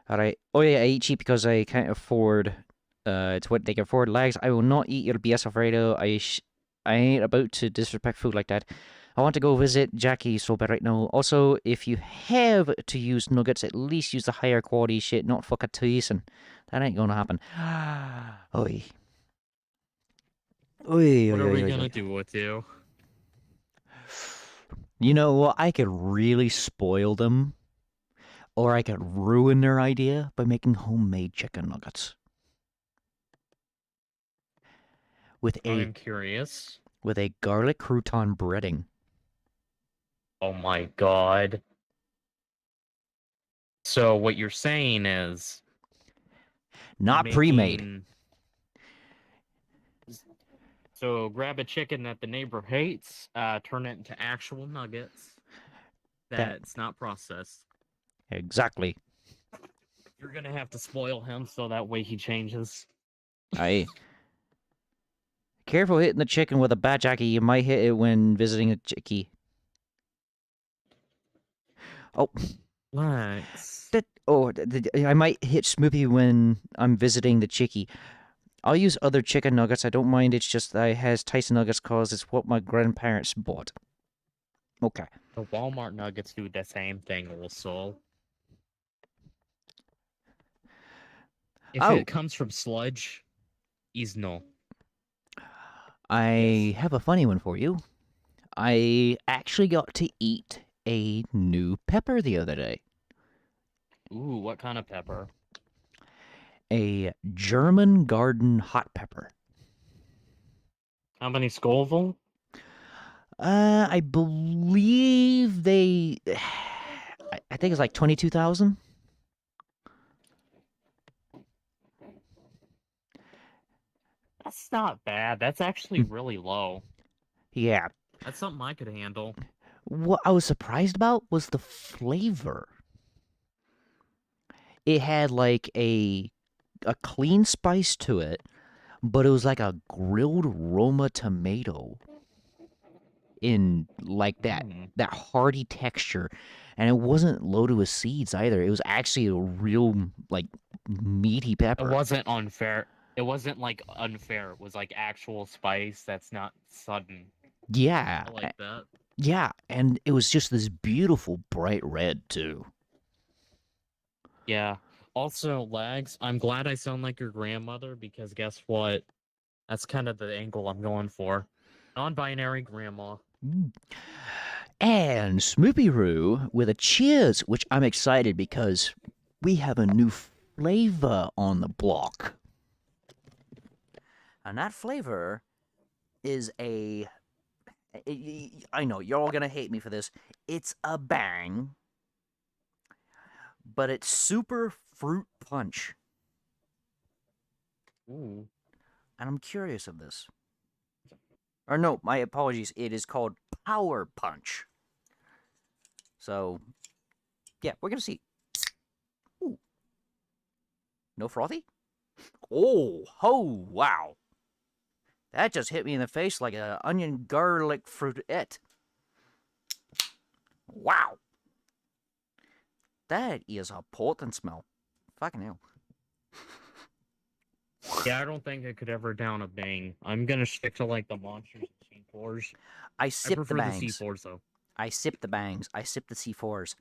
Alright. Oh yeah, I eat cheap because I can't afford, it's what they can afford. Lags, I will not eat your BS Alfredo. I ain't about to disrespect food like that. I want to go visit Jackie so bad right now. Also, if you have to use nuggets, at least use the higher quality shit, not fuck a Tyson. That ain't gonna happen. Oi. Oi,
What
oi,
are
oi,
we
oi,
gonna
oi.
do with you?
You know what? I could really spoil them, or I could ruin their idea by making homemade chicken nuggets with a
I'm curious.
garlic crouton breading.
Oh my god. So what you're saying is
Not pre-made.
making. So grab a chicken that the neighbor hates, turn it into actual nuggets
That
that's not processed.
exactly.
You're gonna have to spoil him so that way he changes.
I careful hitting the chicken with a bat jacky. You might hit it when visiting a chickie. Oh,
Lex.
I might hit Smoopy when I'm visiting the chickie. I'll use other chicken nuggets. I don't mind. It's just that it has Tyson nuggets cause it's what my grandparents bought. Okay.
The Walmart nuggets do the same thing also. If
Oh,
it comes from sludge, he's no.
I
Yes.
have a funny one for you. I actually got to eat a new pepper the other day.
Ooh, what kind of pepper?
A German garden hot pepper.
How many Scoville?
I believe they. I think it's like 22,000.
That's not bad. That's actually really low.
Yeah.
That's something I could handle.
What I was surprised about was the flavor. It had like a clean spice to it, but it was like a grilled Roma tomato in like
Mm.
that hearty texture, and it wasn't loaded with seeds either. It was actually a real like meaty
It
pepper.
wasn't unfair. It wasn't like unfair. It was like actual spice that's not sudden.
Yeah,
I like that.
yeah, and it was just this beautiful bright red too.
Yeah. Also, Lags, I'm glad I sound like your grandmother because guess what? That's kind of the angle I'm going for. Non-binary grandma.
And Smoopy Roo with a cheers, which I'm excited because we have a new flavor on the block. And that flavor is I know, you're all gonna hate me for this. It's a bang, but it's super fruit punch.
Ooh.
And I'm curious of this. Or no, my apologies. It is called Power Punch. So, yeah, we're gonna see. Ooh. No frothy? Oh, wow. That just hit me in the face like an onion garlic fruitette. Wow. That is a potent smell. Fucking hell.
Yeah, I don't think I could ever down a bang. I'm gonna stick to like the monsters and C4s.
I
I
sip the
prefer the
bangs.
C4s though.
I sip the bangs. I sip the C4s.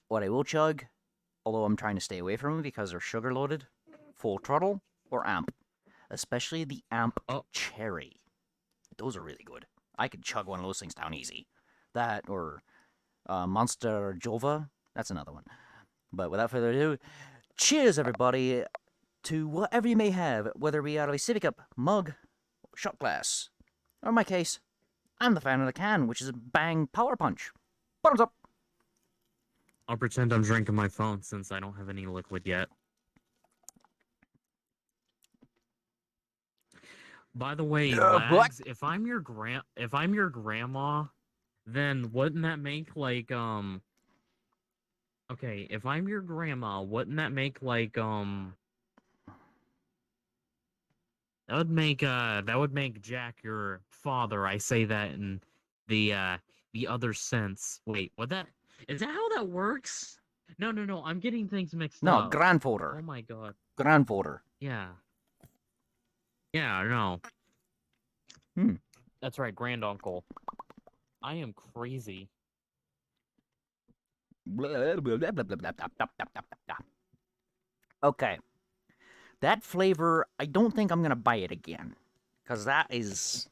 What I will chug, although I'm trying to stay away from them because they're sugar loaded, full throttle or amp. Especially the amp cherry. Those are really good. I could chug one of those things down easy. That or Monster Jova. That's another one. But without further ado, cheers, everybody. to whatever you may have, whether it be out of a sippy cup, mug, shot glass. Or in my case, I'm the fan of the can, which is a Bang Power Punch. Bottoms up.
I'll pretend I'm drinking my phone since I don't have any liquid yet. By the way,
What?
Lags, if I'm your grandma, then wouldn't that make like okay, if I'm your grandma, wouldn't that make like that would make Jack your father. I say that in the other sense. Wait, what that is that how that works? No, I'm getting things mixed
No,
up. Oh
grandfather.
my god.
Grandfather.
Yeah. Yeah, no.
Hmm.
That's right, granduncle. I am crazy.
Okay. That flavor, I don't think I'm gonna buy it again. Because that is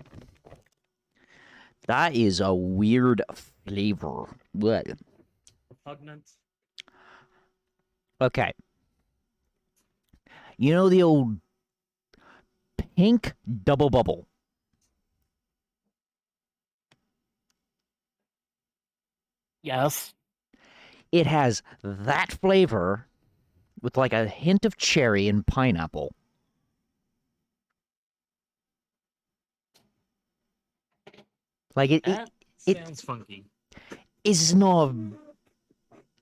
a weird flavor. What?
Repugnant.
Okay. You know the old pink double bubble?
Yes.
It has that flavor with like a hint of cherry and pineapple. Like
That
it
sounds funky.
is not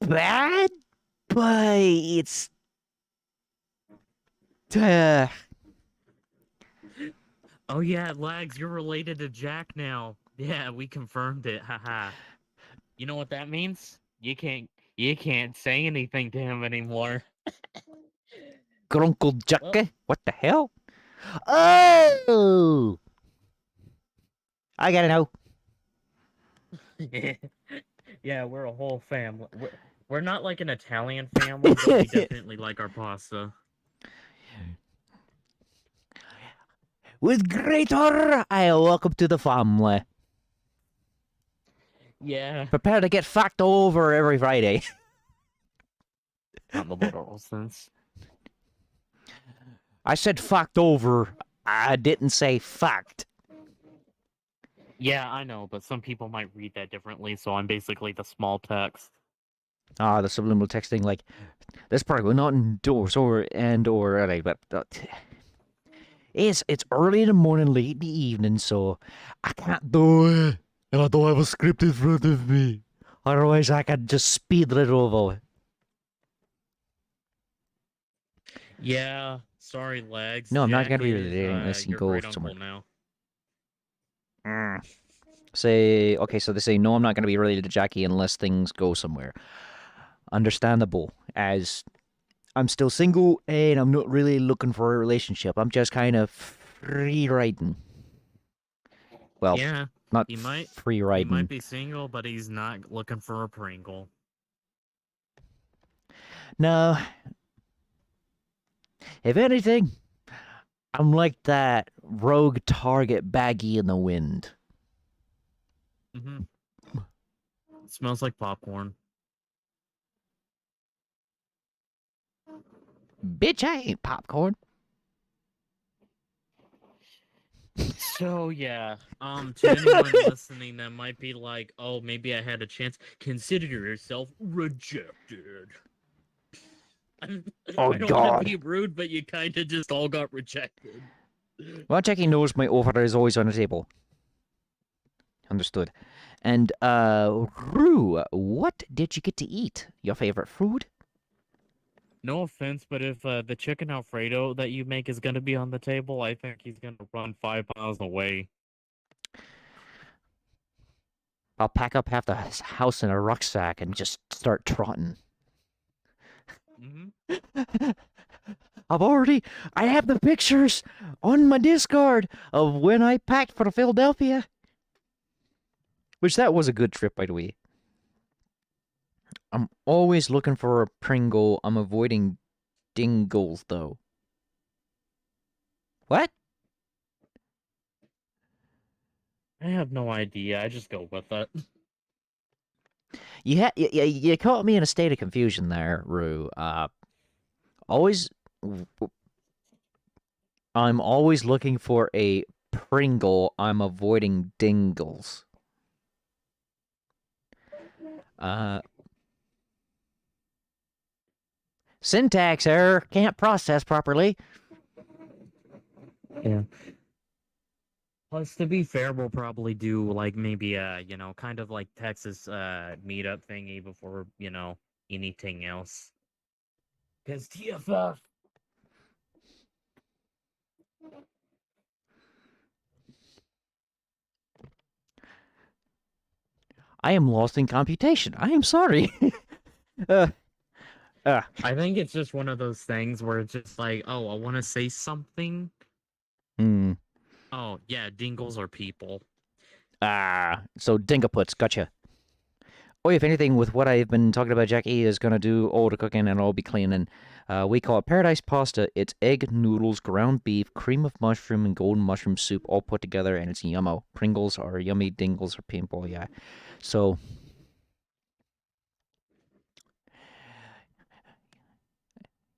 bad, but it's
Oh yeah, Lags, you're related to Jack now. Yeah, we confirmed it. Haha. You know what that means? You can't say anything to him anymore.
Grunkle
Well,
Jucke. What the hell? Oh, I gotta know.
yeah, we're a whole family. We're not like an Italian family, but we definitely like our pasta.
With great honor, I welcome to the family.
Yeah.
Prepare to get fucked over every Friday.
Not the literal sense.
I said fucked over. I didn't say fucked.
Yeah, I know, but some people might read that differently, so I'm basically the small text.
Ah, the subliminal texting, like, this part will not endorse or but it's early in the morning, late in the evening, so I can't do it, and I don't have a script in front of me. Otherwise, I could just speed it over.
Yeah, sorry, Legs.
No, I'm not
Jack
gonna be
is
relating unless he
your
goes
great
somewhere.
uncle now.
Say, okay, so they say, no, I'm not gonna be related to Jackie unless things go somewhere. Understandable, as I'm still single and I'm not really looking for a relationship. I'm just kind of free riding. Well,
Yeah,
not
he might
free
he
riding.
might be single, but he's not looking for a Pringle.
No. If anything, I'm like that rogue target baggy in the wind.
Mm-hmm. Smells like popcorn.
Bitch, I ain't popcorn.
So yeah, to anyone listening that might be like, oh, maybe I had a chance, consider yourself rejected.
Oh,
I don't want
God.
to be rude, but you kind of just all got rejected.
Well, Jackie knows my offer is always on the table. Understood. And, Rue, what did you get to eat? Your favorite food?
No offense, but if the chicken Alfredo that you make is gonna be on the table, I think he's gonna run 5 miles away.
I'll pack up half the house in a rucksack and just start trotting.
Mm-hmm.
I have the pictures on my Discord of when I packed for Philadelphia. Which that was a good trip, by the way. I'm always looking for a Pringle. I'm avoiding dingles, though. What?
I have no idea. I just go with it.
You caught me in a state of confusion there, Rue. Always I'm always looking for a Pringle. I'm avoiding Dingles. Syntax error. Can't process properly.
Yeah. Plus, to be fair, we'll probably do like maybe kind of like Texas meetup thingy before anything else. Because TFF.
I am lost in computation. I am sorry.
I think it's just one of those things where it's just like, oh, I want to say something.
Hmm.
Oh, yeah, dingles are people.
So Dingaputs, gotcha. Oh, if anything, with what I've been talking about, Jackie is gonna do all the cooking and I'll be cleaning. We call it paradise pasta. It's egg, noodles, ground beef, cream of mushroom, and golden mushroom soup all put together, and it's yummo. Pringles are yummy, dingles are painful, yeah. So,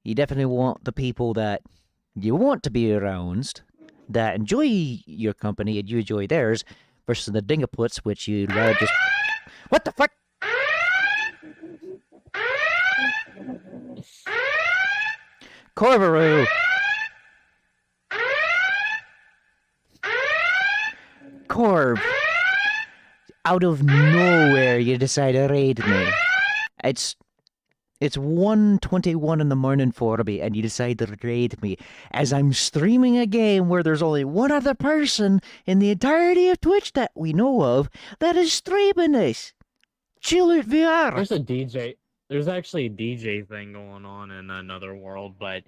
you definitely want the people that you want to be around, that enjoy your company and you enjoy theirs, versus the dingaputs, which you'd rather just... What the fuck? Corvaroo! Corv! Out of nowhere, you decide to raid me. It's 1:21 in the morning for me, and you decide to raid me as I'm streaming a game where there's only one other person in the entirety of Twitch that we know of that is streaming this. Chill it VR.
There's a DJ. There's actually a DJ thing going on in another world, but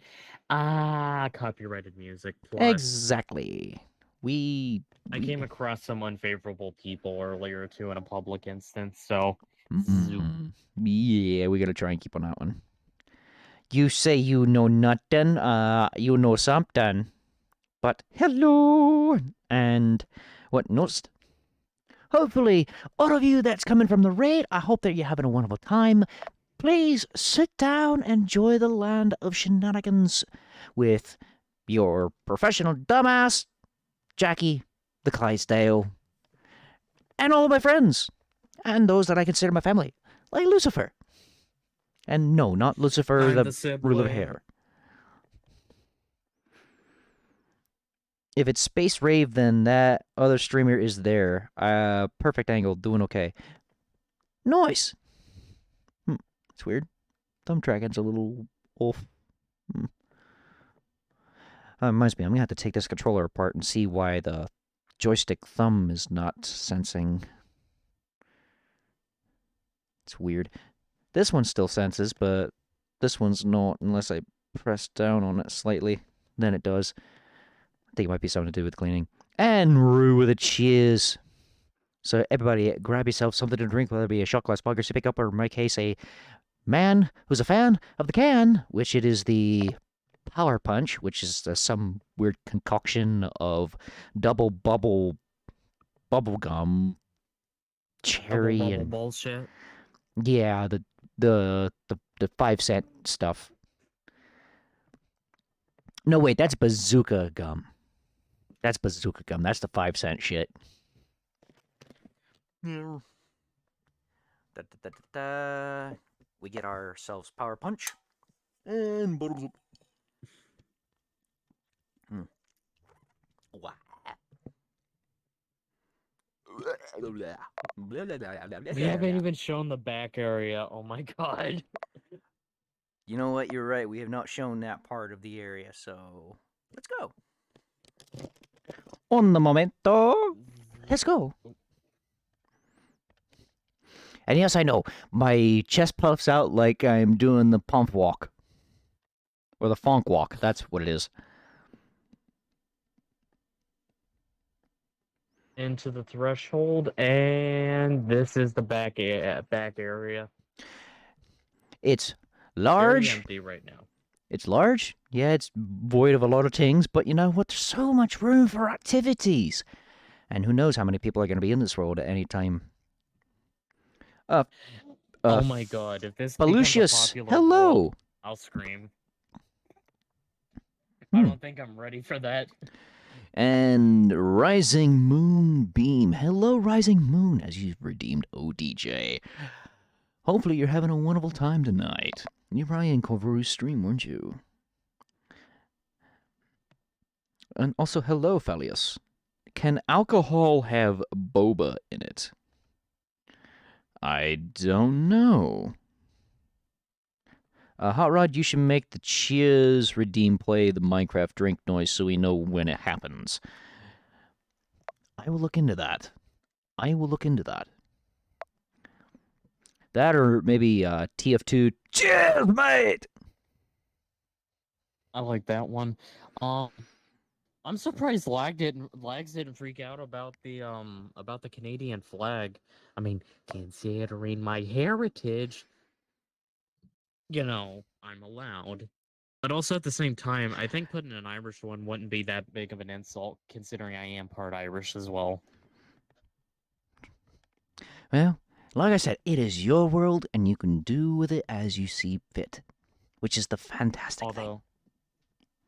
copyrighted music. Plus,
Exactly.
I came across some unfavorable people earlier too in a public instance, so
Yeah, we gotta try and keep on that one. You say you know nothing, you know something. But hello! And what next? Hopefully, all of you that's coming from the raid, I hope that you're having a wonderful time. Please sit down and enjoy the land of shenanigans with your professional dumbass, Jackie the Clydesdale, and all of my friends, and those that I consider my family, like Lucifer. And no, not Lucifer,
I'm
the
the sibling.
ruler of hair. If it's Space Rave, then that other streamer is there. Perfect angle, doing okay. Nice! It's weird. Thumb tracking's a little off. Reminds me, I'm gonna have to take this controller apart and see why the joystick thumb is not sensing. It's weird. This one still senses, but this one's not unless I press down on it slightly. Then it does. I think it might be something to do with cleaning. And Rue with a cheers. So everybody grab yourself something to drink, whether it be a shot glass, mug, or pick up, or in my case, a man who's a fan of the can, which it is the Power Punch, which is some weird concoction of double bubble gum, cherry,
Bubble
and
bullshit.
yeah, the 5 cent stuff. No, wait, that's bazooka gum. That's bazooka gum. That's the 5 cent shit. Yeah. We get ourselves Power Punch. And wow.
We haven't even shown the back area. Oh my god.
You know what? You're right. We have not shown that part of the area, so let's go. Un momento. Let's go. And yes, I know, my chest puffs out like I'm doing the pump walk. Or the funk walk. That's what it is.
Into the threshold, and this is the back area.
It's
Very
large.
empty right now.
It's large. Yeah, it's void of a lot of things, but you know what? There's so much room for activities. And who knows how many people are going to be in this world at any time.
Oh my god, if this becomes a
Belucius,
popular
hello.
world, I'll scream. I don't think I'm ready for that.
And Rising Moonbeam. Hello, Rising Moon, as you've redeemed ODJ. Hopefully you're having a wonderful time tonight. You're probably in Corvoru's stream, weren't you? And also, hello, Phalius. Can alcohol have boba in it? I don't know. Hot Rod, you should make the Cheers Redeem play the Minecraft drink noise so we know when it happens. I will look into that. That or maybe TF2. Cheers, mate!
I like that one. I'm surprised Lags didn't freak out about the Canadian flag. I mean, considering my heritage, I'm allowed. But also at the same time, I think putting an Irish one wouldn't be that big of an insult, considering I am part Irish as well.
Well, like I said, it is your world, and you can do with it as you see fit, which is the fantastic thing.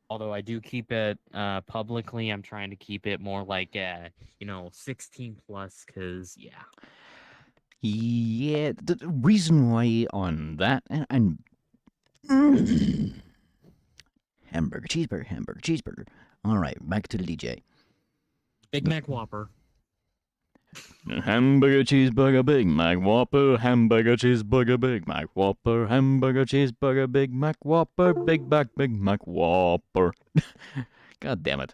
Although I do keep it publicly, I'm trying to keep it more like 16 plus, because
Yeah, the reason why on that, and hamburger, cheeseburger. All right, back to the DJ.
Big Mac Whopper.
Hamburger, cheeseburger, Big Mac Whopper. Hamburger, cheeseburger, Big Mac Whopper. Hamburger, cheeseburger, Big Mac Whopper. Big Mac Whopper. God damn it.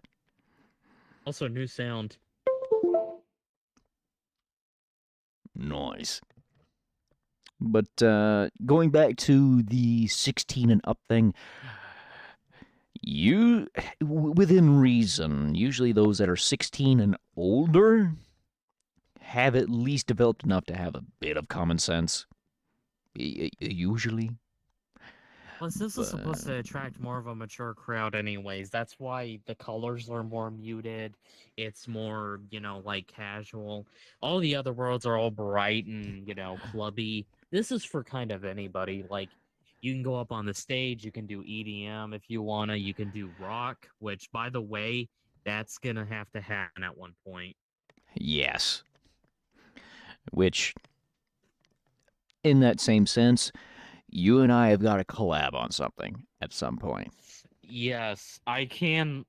Also, new sound.
Nice. But going back to the 16 and up thing, within reason, usually those that are 16 and older have at least developed enough to have a bit of common sense. Usually.
Plus, this is supposed to attract more of a mature crowd anyways. That's why the colors are more muted. It's more, like casual. All the other worlds are all bright and, clubby. This is for kind of anybody. Like, you can go up on the stage, you can do EDM if you wanna, you can do rock, which, by the way, that's gonna have to happen at one point.
Yes. Which, in that same sense, you and I have got to collab on something at some point.
Yes, I can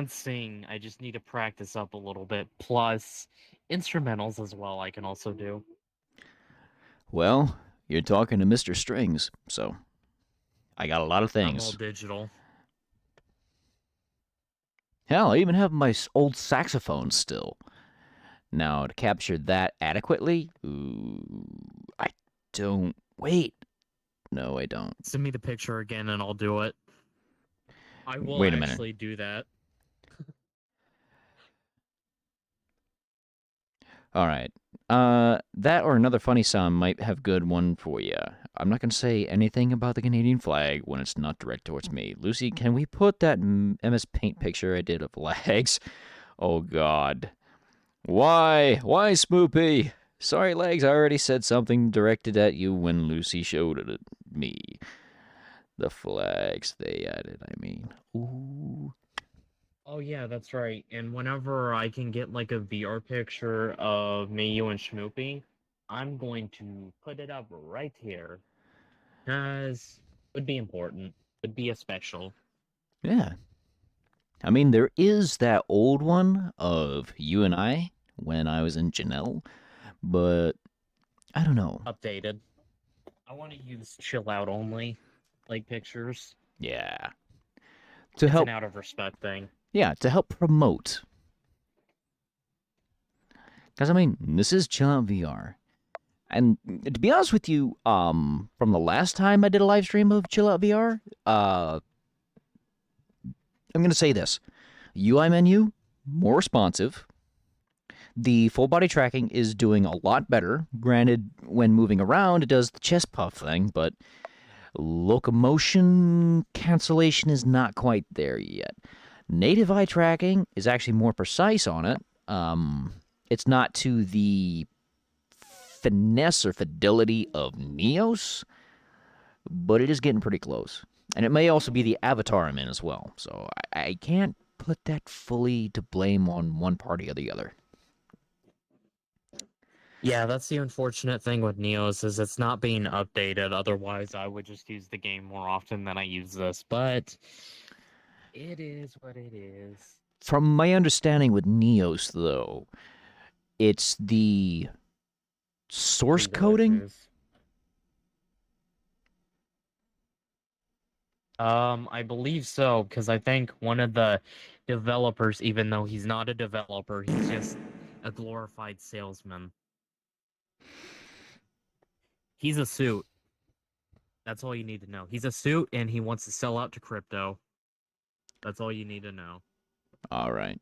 sing. I just need to practice up a little bit. Plus, instrumentals as well I can also do.
Well, you're talking to Mr. Strings, so I got a lot of
I'm all
things.
digital.
Hell, I even have my old saxophone still. Now, to capture that adequately, I don't. Wait. No, I don't.
Send me the picture again and I'll do it. I will
Wait a minute.
actually do that.
All right. That or another funny sound might have good one for you. I'm not gonna say anything about the Canadian flag when it's not direct towards me. Lucy, can we put that MS Paint picture I did of Legs? Oh God. Why? Why, Spoopy? Sorry, Legs, I already said something directed at you when Lucy showed it at me. The flags they added, I mean. Ooh.
Oh yeah, that's right. And whenever I can get like a VR picture of me, you, and Schmoopy, I'm going to put it up right here. Because it would be important. Would be a special.
Yeah. I mean, there is that old one of you and I when I was in Janelle, but I don't know.
Updated. I want to use chill out only, like pictures.
Yeah.
It's an out of respect thing.
Yeah, to help promote. Because, I mean, this is Chill Out VR. And to be honest with you, from the last time I did a live stream of Chill Out VR, I'm going to say this. UI menu, more responsive. The full body tracking is doing a lot better. Granted, when moving around, it does the chest puff thing, but locomotion cancellation is not quite there yet. Native eye tracking is actually more precise on it. It's not to the finesse or fidelity of Neos, but it is getting pretty close.
And it may also be the avatar I'm in as well. So I can't put that fully to blame on one party or the other.
Yeah, that's the unfortunate thing with Neos is it's not being updated. Otherwise, I would just use the game more often than I use this. But it is what it is.
From my understanding with Neos, though, it's the source coding.
Glitches. I believe so, because I think one of the developers, even though he's not a developer, he's just a glorified salesman. He's a suit. That's all you need to know. He's a suit and he wants to sell out to crypto. That's all you need to know.
All right.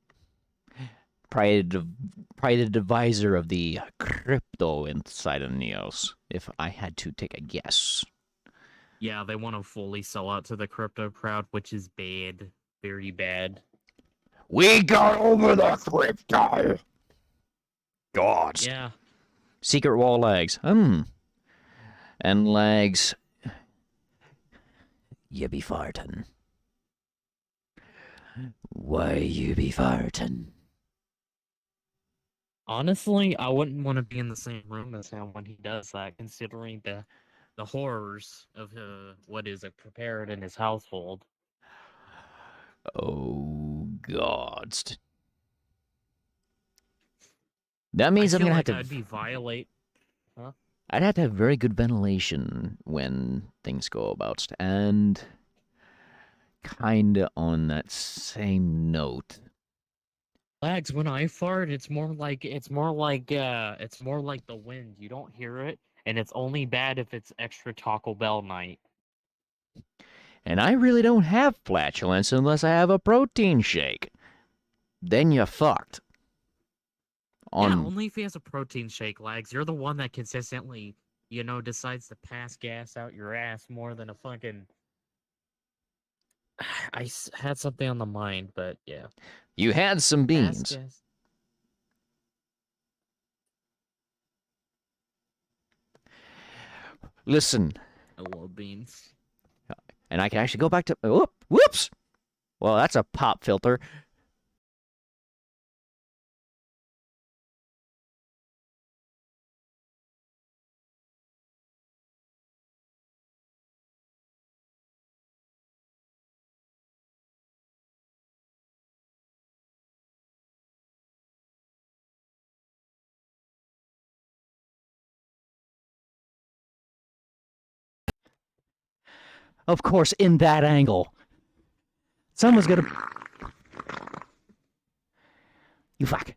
Probably the divisor of the crypto inside of Neos, if I had to take a guess.
Yeah, they want to fully sell out to the crypto crowd, which is bad. Very bad.
We got over the crypto! Gods.
Yeah.
Secret wall lags. And lags. You be fartin'. Why you be fartin'?
Honestly, I wouldn't want to be in the same room as him when he does that, considering the horrors of what is prepared in his household.
Oh, gods. That
I
means I'm
feel
gonna
like
have to.
I'd be violate. Huh?
I'd have to have very good ventilation when things go about, and kinda on that same note.
Lags, when I fart, it's more like the wind. You don't hear it, and it's only bad if it's extra Taco Bell night.
And I really don't have flatulence unless I have a protein shake. Then you're fucked.
Yeah, only if he has a protein shake, Lags. You're the one that consistently, decides to pass gas out your ass more than a fucking. Had something on the mind, but yeah.
You had some
Pass
beans.
gas.
Listen,
I love beans.
and I can actually go back to. Whoops! Well, that's a pop filter. Of course, in that angle. Someone's gonna. You fuck.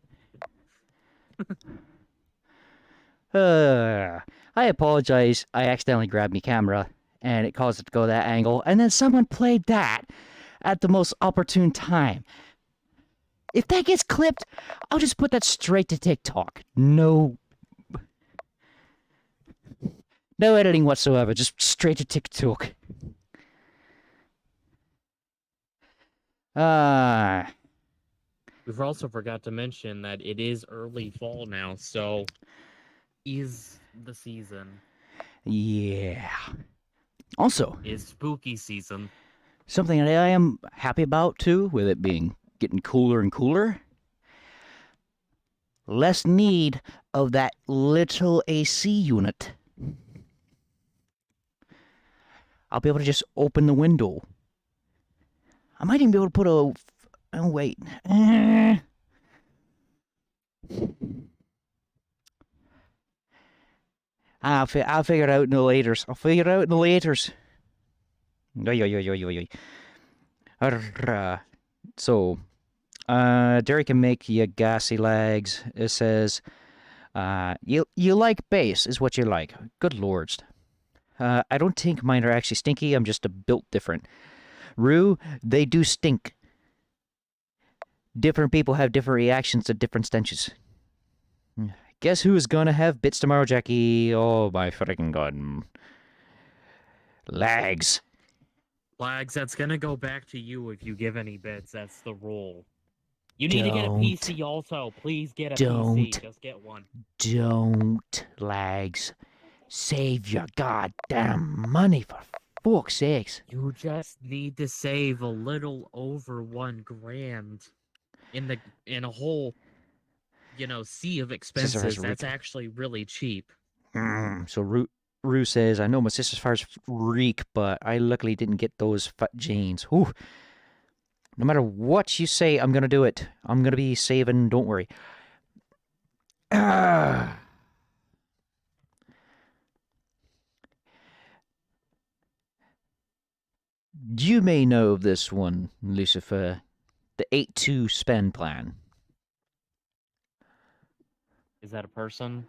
I apologize. I accidentally grabbed my camera and it caused it to go that angle, and then someone played that at the most opportune time. If that gets clipped, I'll just put that straight to TikTok. No editing whatsoever, just straight to TikTok.
We've also forgot to mention that it is early fall now, so is the season.
Yeah. Also,
Is spooky season.
something that I am happy about too, with it being getting cooler and cooler. Less need of that little AC unit. I'll be able to just open the window. I might even be able to put a. Oh, wait. I'll figure it out in the laters. So, Derry can make you gassy legs. It says, you like bass, is what you like. Good lords. I don't think mine are actually stinky. I'm just built different. Rue, they do stink. Different people have different reactions to different stenches. Guess who is gonna have bits tomorrow, Jackie? Oh my freaking god. Lags.
Lags, that's gonna go back to you if you give any bits. That's the rule. You need to get a PC also. Please get a PC. Just get one.
Don't, Lags. Save your goddamn money, for fuck's sakes.
You just need to save a little over $1,000 in a whole, sea of
Sister has
expenses.
a
That's
reek.
actually really cheap.
So Rue says, I know my sister's fires reek, but I luckily didn't get those fat jeans. Ooh. No matter what you say, I'm gonna do it. I'm gonna be saving, don't worry. Ah. You may know of this one, Lucifer. The 8-2 spend plan.
Is that a person?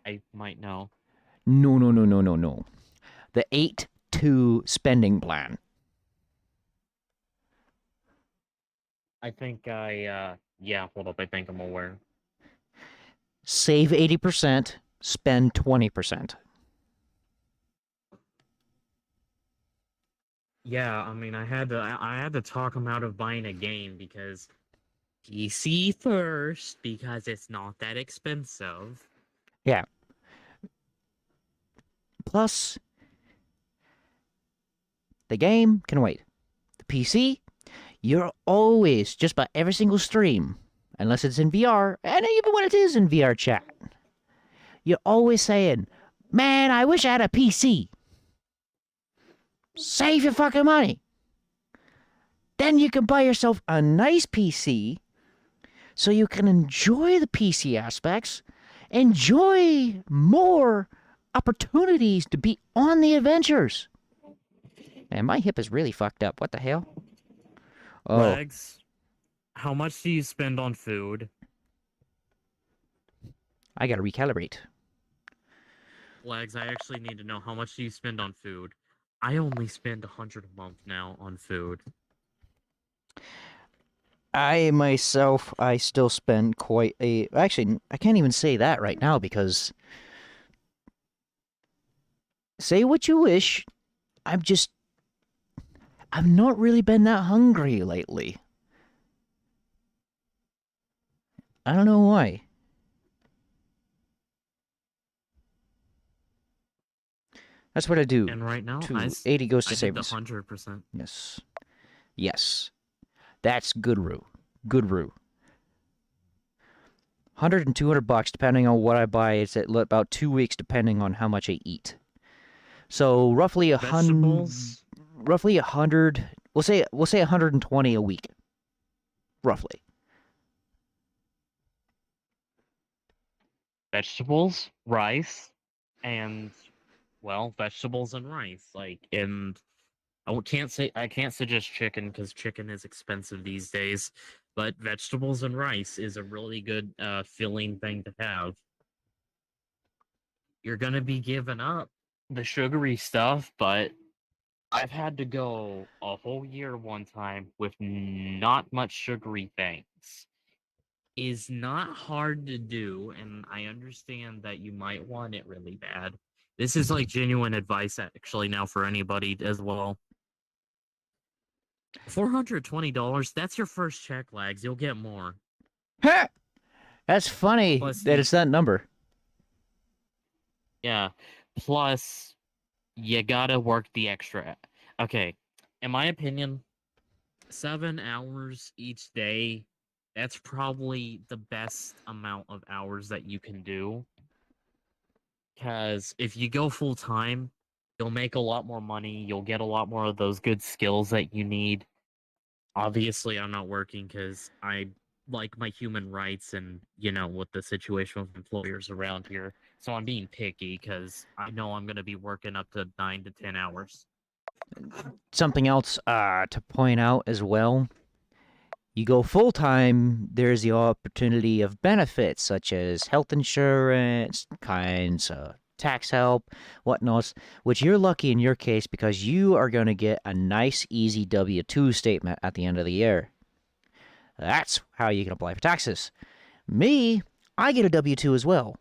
I might know.
No. The 8-2 spending plan.
I think yeah, hold up, I think I'm aware.
Save 80%, spend 20%.
Yeah, I mean, I had to talk him out of buying a game because PC first because it's not that expensive.
Yeah. Plus, the game can wait. The PC, you're always, just about every single stream, unless it's in VR, and even when it is in VR chat, you're always saying, man, I wish I had a PC. Save your fucking money. Then you can buy yourself a nice PC so you can enjoy the PC aspects, enjoy more opportunities to be on the adventures. Man, my hip is really fucked up. What the hell? Oh,
Legs, how much do you spend on food?
I gotta recalibrate.
Legs, I actually need to know how much do you spend on food? I only spend 100 a month now on food.
I still spend quite a. Actually, I can't even say that right now because. Say what you wish. I've not really been that hungry lately. I don't know why. That's what I do.
And right now,
80 goes to
I did the
savings.
100%.
Yes. That's good Rue. Good Rue. 100 and 200 bucks depending on what I buy. It's at about 2 weeks depending on how much I eat. So roughly
Vegetables?
roughly 100. We'll say 120 a week. Roughly.
Vegetables, rice, and vegetables and rice. And I can't suggest chicken because chicken is expensive these days. But vegetables and rice is a really good filling thing to have. You're gonna be giving up the sugary stuff, but I've had to go a whole year one time with not much sugary things. Is not hard to do, and I understand that you might want it really bad. This is like genuine advice actually now for anybody as well. $420, that's your first check, Lags. You'll get more.
That's funny
Plus
that it's that number.
Yeah. Plus you gotta work the extra. Okay. In my opinion, 7 hours each day, that's probably the best amount of hours that you can do. Because if you go full time, you'll make a lot more money. You'll get a lot more of those good skills that you need. Obviously, I'm not working because I like my human rights and, with the situation with employers around here. So I'm being picky because I know I'm going to be working up to 9 to 10 hours.
Something else to point out as well. You go full time, there's the opportunity of benefits such as health insurance, kinds of tax help, whatnot, which you're lucky in your case because you are going to get a nice, easy W 2 statement at the end of the year. That's how you can apply for taxes. Me, I get a W 2 as well.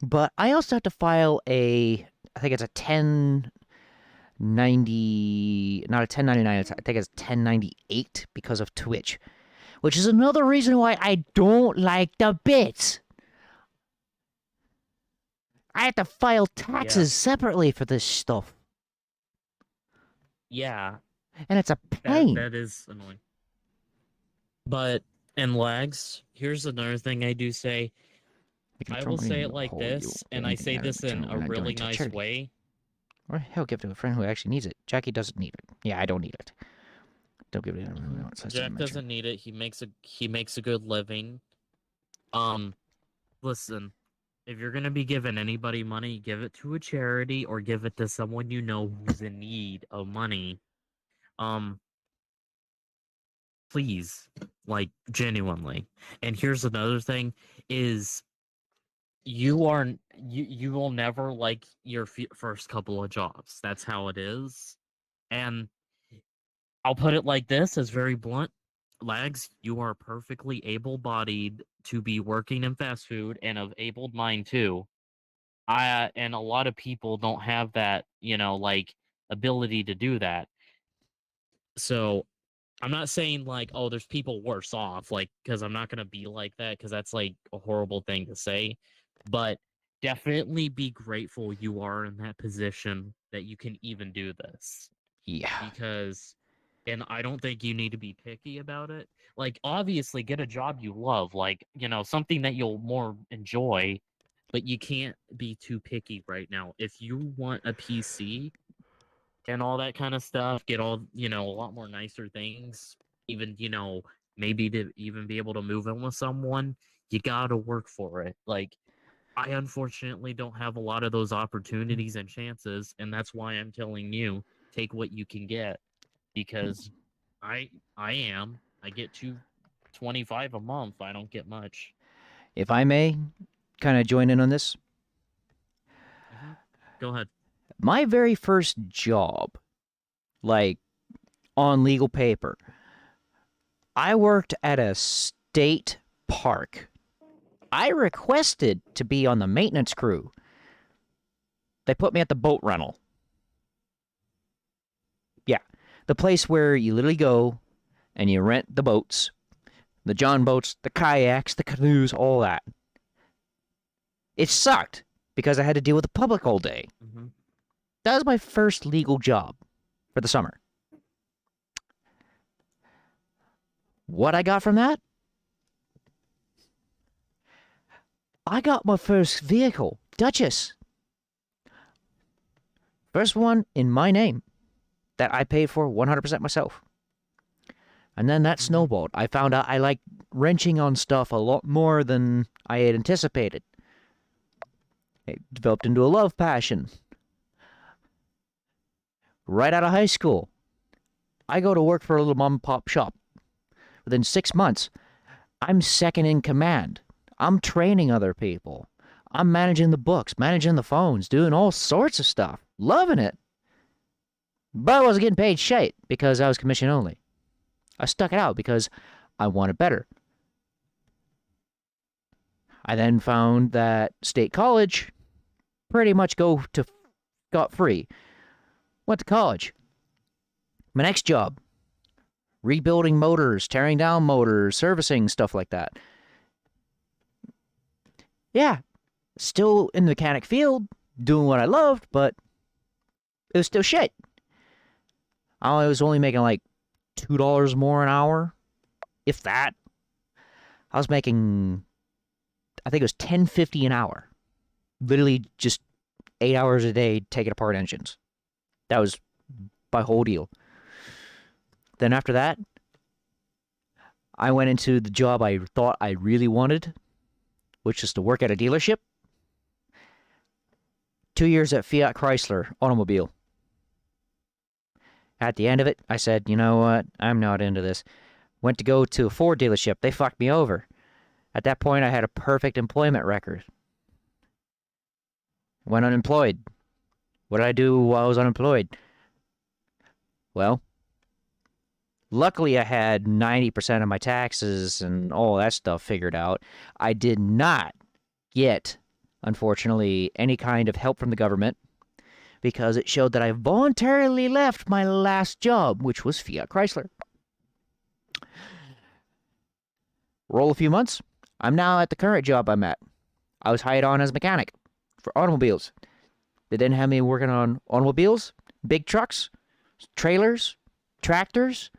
But I also have to file I think it's a 1090, not a 1099, I think it's 1098 because of Twitch, which is another reason why I don't like the bits. I have to file taxes separately for this stuff.
Yeah,
And it's a
that
pain.
that is annoying. But and lags, here's another thing I do say.
You can
I
throw
will
money
say
in
it
the
like
hole. You
this,
won't get
and I
anything
say
out of
this in
return
a
when I
really
donate to
nice
charity.
way.
Or hell, give it to a friend who actually needs it. Jackie doesn't need it. Yeah, I don't need it. Don't give it to anyone else. I
Jack
mention.
doesn't need it. He makes a good living. Um, listen, if you're gonna be giving anybody money, give it to a charity or give it to someone you know who's in need of money. Um, please, like genuinely. And here's another thing: is you will never like your first couple of jobs. That's how it is. And I'll put it like this, as very blunt. Lags, you are perfectly able-bodied to be working in fast food and of able mind too. I and a lot of people don't have that, like ability to do that. So I'm not saying like, oh, there's people worse off, like, because I'm not gonna be like that, because that's like a horrible thing to say. But definitely be grateful you are in that position that you can even do this.
Yeah.
Because and I don't think you need to be picky about it. Like, obviously get a job you love, like, something that you'll more enjoy, but you can't be too picky right now. If you want a PC and all that kind of stuff, get all, a lot more nicer things, even, maybe to even be able to move in with someone, you got to work for it. Like, I unfortunately don't have a lot of those opportunities and chances, and that's why I'm telling you, take what you can get, because I get 225 a month. I don't get much.
If I may kind of join in on this,
Hmm. Go ahead.
my very first job, like on legal paper, I worked at a state park. I requested to be on the maintenance crew. They put me at the boat rental. Yeah, the place where you literally go and you rent the boats, the John boats, the kayaks, the canoes, all that. It sucked because I had to deal with the public all day.
Hmm.
That was my first legal job for the summer. What I got from that? I got my first vehicle, Duchess. First one in my name that I paid for 100% myself. And then that
Hmm.
snowballed. I found out I liked wrenching on stuff a lot more than I had anticipated. It developed into a love passion. Right out of high school, I go to work for a little mom and pop shop. Within 6 months, I'm second in command. I'm training other people. I'm managing the books, managing the phones, doing all sorts of stuff. Loving it. But I wasn't getting paid shit because I was commission only. I stuck it out because I wanted better. I then found that state college pretty much got free. Went to college. My next job, rebuilding motors, tearing down motors, servicing, stuff like that. Yeah, still in the mechanic field, doing what I loved, but it was still shit. I was only making like $2 more an hour, if that. I was making, I think it was $10.50 an hour. Literally just 8 hours a day taking apart engines. That was my whole deal. Then after that, I went into the job I thought I really wanted, which is to work at a dealership. 2 years at Fiat Chrysler Automobile. At the end of it, I said, you know what? I'm not into this. Went to go to a Ford dealership. They fucked me over. At that point, I had a perfect employment record. Went unemployed. What did I do while I was unemployed? Well, luckily I had 90% of my taxes and all that stuff figured out. I did not get, unfortunately, any kind of help from the government because it showed that I voluntarily left my last job, which was Fiat Chrysler. Roll a few months. I'm now at the current job I'm at. I was hired on as a mechanic for automobiles. They then had me working on automobiles, big trucks, trailers, tractors,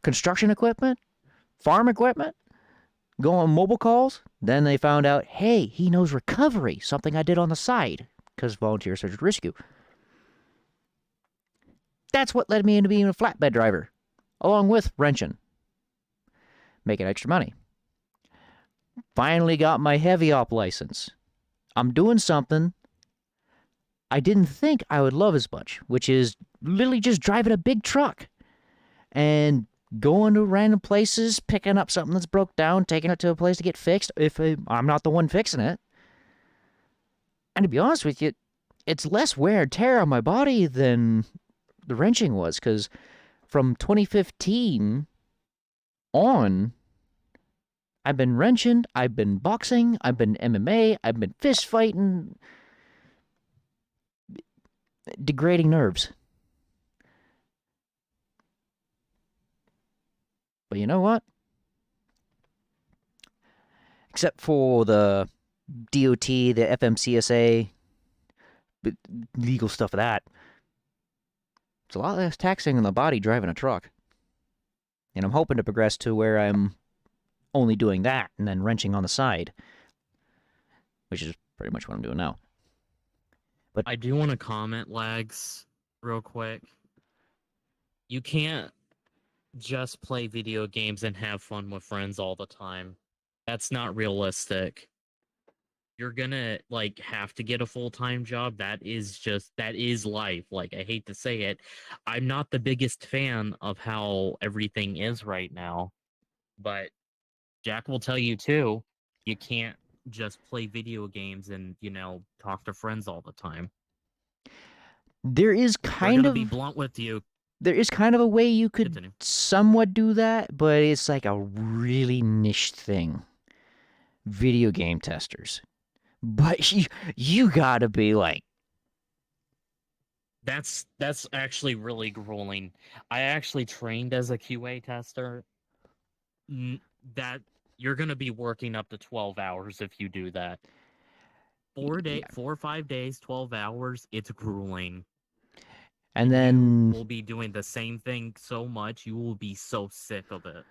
construction equipment, farm equipment, go on mobile calls. Then they found out, hey, he knows recovery, something I did on the side because volunteer search and rescue. That's what led me into being a flatbed driver, along with wrenching, making extra money. Finally got my heavy op license. I'm doing something I didn't think I would love as much, which is literally just driving a big truck and going to random places, picking up something that's broke down, taking it to a place to get fixed if I'm not the one fixing it. And to be honest with you, it's less wear and tear on my body than the wrenching was, because from 2015 on, I've been wrenching, I've been boxing, I've been MMA, I've been fist fighting, degrading nerves. But you know what? Except for the DOT, the FMCSA, legal stuff of that, it's a lot less taxing on the body driving a truck. And I'm hoping to progress to where I'm only doing that and then wrenching on the side, which is pretty much what I'm doing now. But
I do want to comment, Lags, real quick. You can't just play video games and have fun with friends all the time. That's not realistic. You're gonna like have to get a full-time job. That is life. Like, I hate to say it. I'm not the biggest fan of how everything is right now, but Jack will tell you too, you can't just play video games and, talk to friends all the time.
there is
We're
kind
gonna
of
be blunt with you.
there is kind of a way you could
Continue.
somewhat do that, but it's like a really niche thing. Video game testers. But you gotta be like,
That's actually really grueling. I actually trained as a QA tester. That you're gonna be working up to 12 hours if you do that. 4 or 5 days, 12 hours. It's grueling.
and
You
then
will be doing the same thing so much, you will be so sick of it.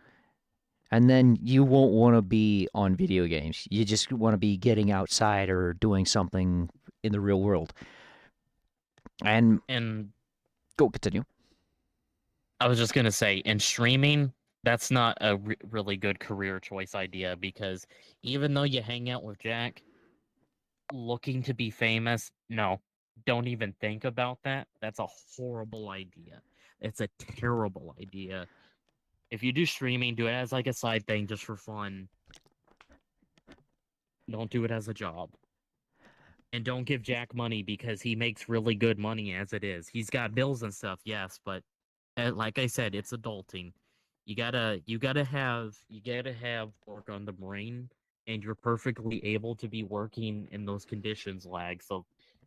you won't want to be on video games. You just want to be getting outside or doing something in the real world. And
And
go continue.
I was just gonna say, in streaming, that's not a really good career choice idea, because even though you hang out with Jack, looking to be famous, no, don't even think about that. That's a horrible idea. It's a terrible idea. If you do streaming, do it as like a side thing just for fun. Don't do it as a job. And don't give Jack money, because he makes really good money as it is. He's got bills and stuff, yes, but like I said, it's adulting. You gotta have work on the brain, and you're perfectly able to be working in those conditions, Lag. So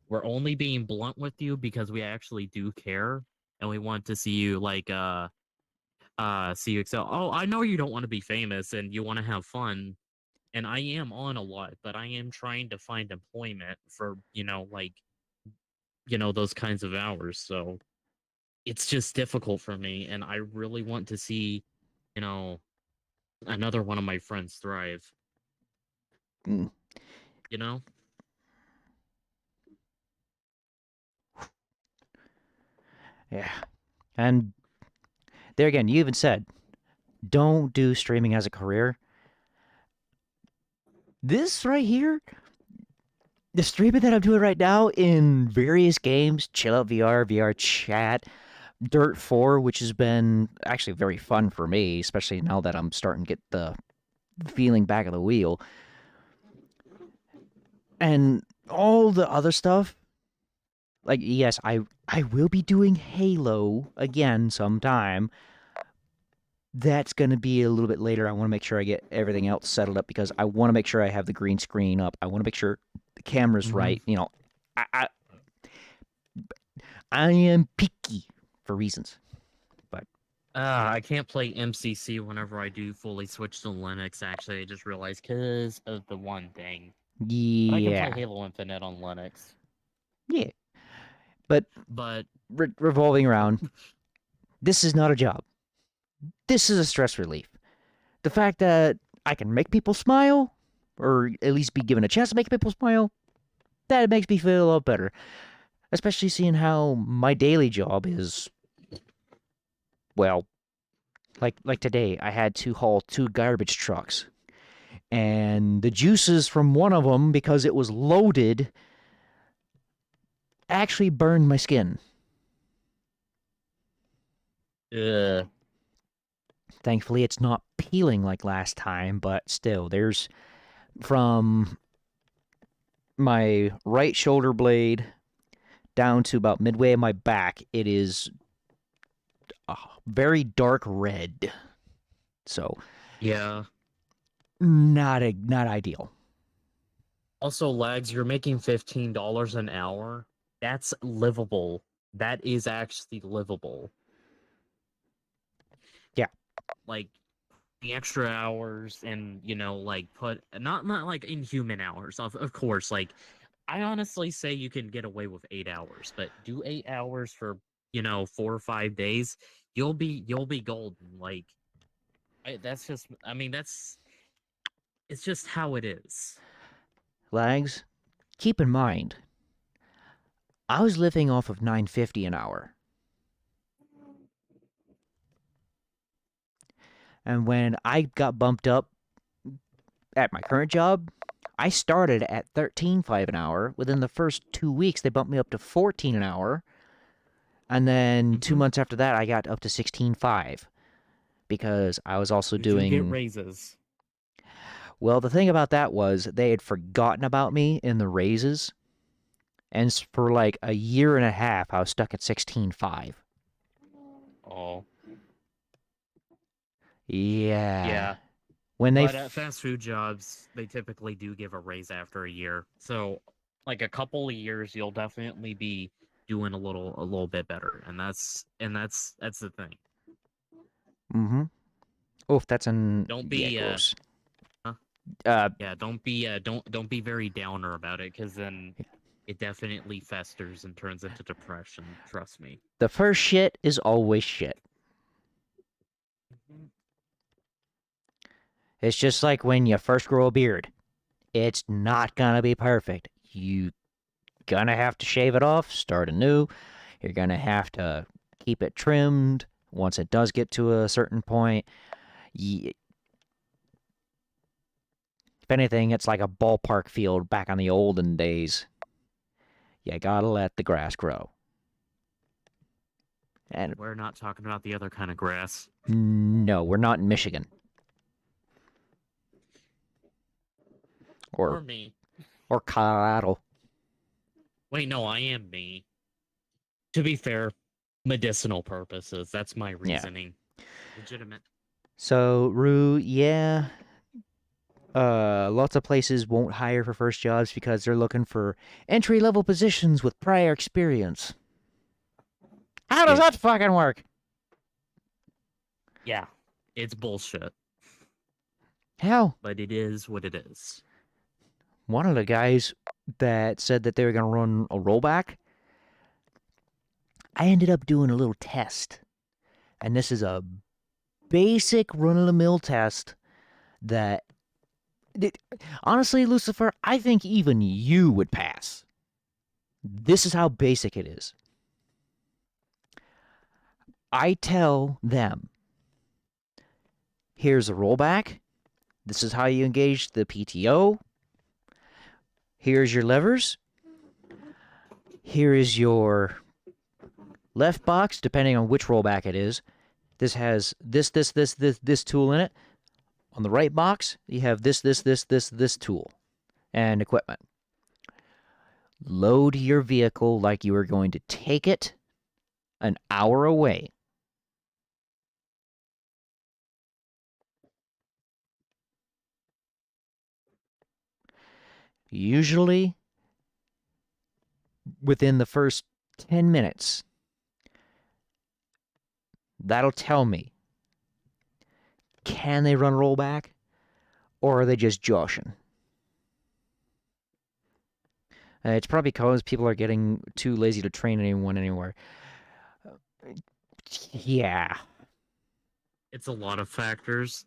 we're only being blunt with you because we actually do care, and we want to see you see you excel. Oh, I know you don't want to be famous and you want to have fun, and I am on a lot, but I am trying to find employment for, those kinds of hours. So it's just difficult for me, and I really want to see, you know, another one of my friends thrive.
Mm.
You know?
Yeah. And there again, you even said, don't do streaming as a career. This right here, the streaming that I'm doing right now in various games, Chill Out VR, VR Chat, Dirt 4, which has been actually very fun for me, especially now that I'm starting to get the feeling back of the wheel. And all the other stuff, like, yes, I will be doing Halo again sometime. That's going to be a little bit later. I want to make sure I get everything else settled up, because I want to make sure I have the green screen up. I want to make sure the camera's right. You know, I I am picky for reasons. But
I can't play MCC whenever I do fully switch to Linux, actually. I just realized because of the one thing. But I can play
yeah,
Halo Infinite on Linux.
yeah. But
But
revolving around, This is not a job. This is a stress relief. The fact that I can make people smile, or at least be given a chance to make people smile, that makes me feel a lot better. Especially seeing how my daily job is, well, like today, I had to haul 2 garbage trucks. And the juices from one of them, because it was loaded, actually burned my skin.
Ugh.
Thankfully, it's not peeling like last time, but still, there's from my right shoulder blade down to about midway of my back, it is a very dark red. So,
Yeah.
not ideal.
Also, Lags, you're making $15 an hour. That's livable. That is actually livable.
Yeah.
Like the extra hours and like put not like inhuman hours of course, like I honestly say you can get away with 8 hours, but do 8 hours for 4 or 5 days, you'll be golden. Like that's just, I mean, it's just how it is.
Lags, keep in mind, I was living off of $9.50 an hour. And when I got bumped up at my current job, I started at $13.5 an hour. Within the first 2 weeks, they bumped me up to $14 an hour. And then 2
Mhm.
months after that, I got up to $16.5 because I was also
You do get
doing.
raises.
Well, the thing about that was they had forgotten about me in the raises. And for like a year and a half, I was stuck at 16.5.
Oh
Yeah.
yeah.
When they
But at fast food jobs, they typically do give a raise after a year. So, like a couple of years, you'll definitely be doing a little bit better, and that's the thing.
Mm-hmm. Oof, that's an
Don't
yeah,
be
gross.
huh?
Uh,
Yeah, don't be very downer about it, because then it definitely festers and turns into depression. Trust me.
the first shit is always shit.
Mhm.
It's just like when you first grow a beard. It's not gonna be perfect. You gonna have to shave it off, start anew. You're gonna have to keep it trimmed once it does get to a certain point. If anything, it's like a ballpark field back on the olden days. You gotta let the grass grow. And
We're not talking about the other kind of grass.
no, we're not in Michigan or
Or me.
Colorado.
Wait, no, I am me. To be fair, medicinal purposes. That's my
Yeah.
reasoning. Legitimate.
So, Rue, yeah, lots of places won't hire for first jobs because they're looking for entry level positions with prior experience. How does
Yeah.
that fucking work?
Yeah. It's bullshit,
How?
but it is what it is.
One of the guys that said that they were going to run a rollback, I ended up doing a little test. And this is a basic run of the mill test that, honestly, Lucifer, I think even you would pass. This is how basic it is. I tell them, here's a rollback. This is how you engage the PTO. Here's your levers. Here is your left box, depending on which rollback it is. This has this tool in it. On the right box, you have this tool and equipment. Load your vehicle like you are going to take it an hour away. Usually, within the first 10 minutes, that'll tell me, can they run rollback or are they just joshing? It's probably because people are getting too lazy to train anyone anywhere. Yeah.
It's a lot of factors.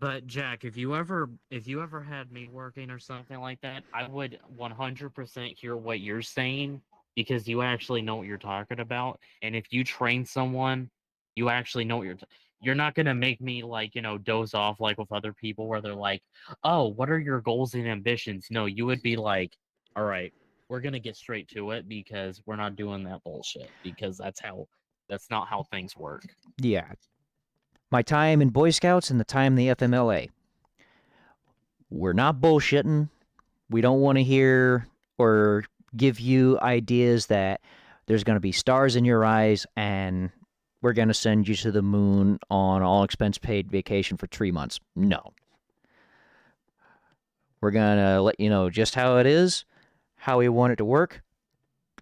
But Jack, if you ever had me working or something like that, I would 100% hear what you're saying because you actually know what you're talking about. And if you train someone, you actually know what you're not gonna make me like, doze off like with other people where they're like, "Oh, what are your goals and ambitions?" No, you would be like, "All right, we're gonna get straight to it because we're not doing that bullshit because that's not how things work."
Yeah. My time in Boy Scouts and the time in the FMLA. We're not bullshitting. We don't want to hear or give you ideas that there's going to be stars in your eyes and we're going to send you to the moon on all expense paid vacation for 3 months. No. We're going to let you know just how it is, how we want it to work.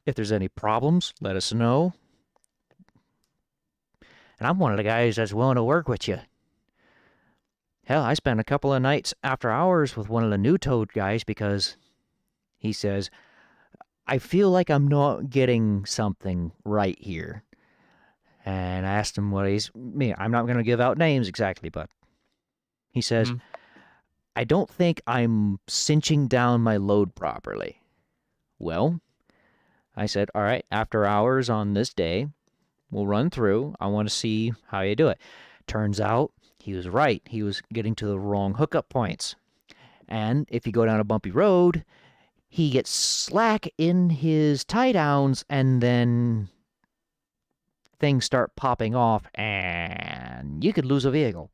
If there's any problems, let us know. And I'm one of the guys that's willing to work with you. Hell, I spent a couple of nights after hours with one of the new Toad guys because he says, I feel like I'm not getting something right here. And I asked him what he's. I'm not going to give out names exactly, but he says,
Mhm.
I don't think I'm cinching down my load properly. Well, I said, all right, after hours on this day, we'll run through. I want to see how you do it. Turns out he was right. He was getting to the wrong hookup points. And if you go down a bumpy road, he gets slack in his tie downs and then things start popping off and you could lose a vehicle.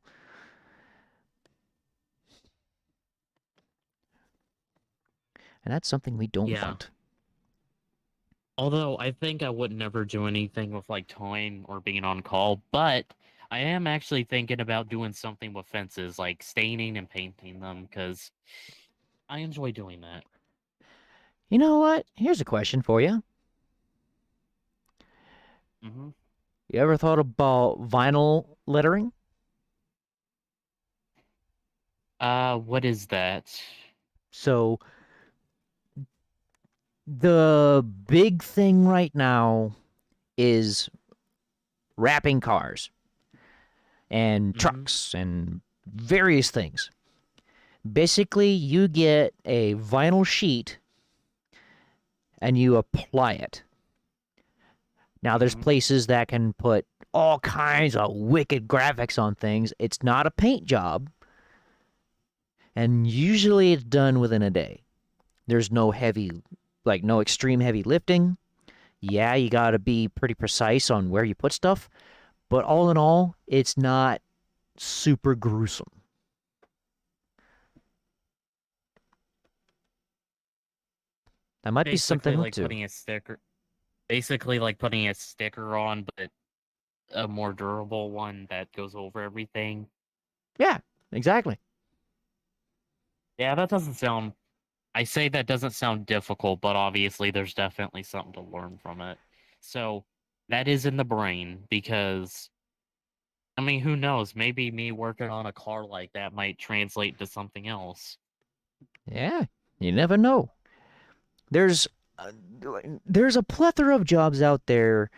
And that's something we don't
Yeah.
want.
Although I think I would never do anything with like towing or being on call, but I am actually thinking about doing something with fences, like staining and painting them, because I enjoy doing that.
You know what? Here's a question for you.
Hmm.
You ever thought about vinyl lettering?
What is that?
So, the big thing right now is wrapping cars and
Hmm.
trucks and various things. Basically, you get a vinyl sheet and you apply it. Now, there's
Hmm.
places that can put all kinds of wicked graphics on things. It's not a paint job, and usually it's done within a day. There's no heavy, like no extreme heavy lifting. Yeah, you got to be pretty precise on where you put stuff, but all in all, it's not super gruesome. That might be something
Basically,
to look
like
to.
putting a sticker. Basically, like putting a sticker on, but a more durable one that goes over everything.
Yeah, exactly.
Yeah, that doesn't sound. I say that doesn't sound difficult, but obviously there's definitely something to learn from it. So that is in the brain because I mean, who knows? Maybe me working on a car like that might translate to something else.
Yeah, you never know. There's uh, there's a plethora of jobs out there.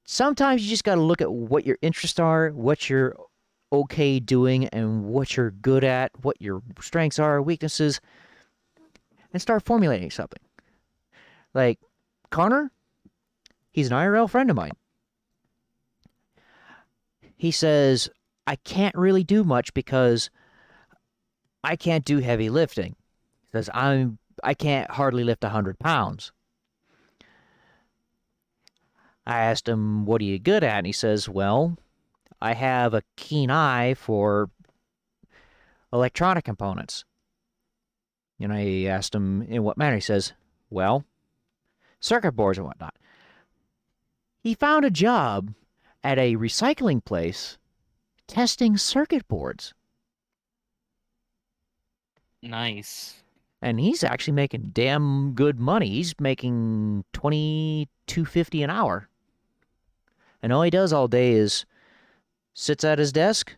Sometimes you just got to look at what your interests are, what you're okay doing, and what you're good at, what your strengths are, weaknesses, and start formulating something. Like Connor, he's an IRL friend of mine. He says, I can't really do much because I can't do heavy lifting. He says, I can't hardly lift 100 pounds. I asked him, what are you good at? And he says, well, I have a keen eye for electronic components. And I asked him in what manner. He says, well, circuit boards and whatnot. He found a job at a recycling place testing circuit boards.
Nice.
And he's actually making damn good money. He's making $22.50 an hour. And all he does all day is sits at his desk,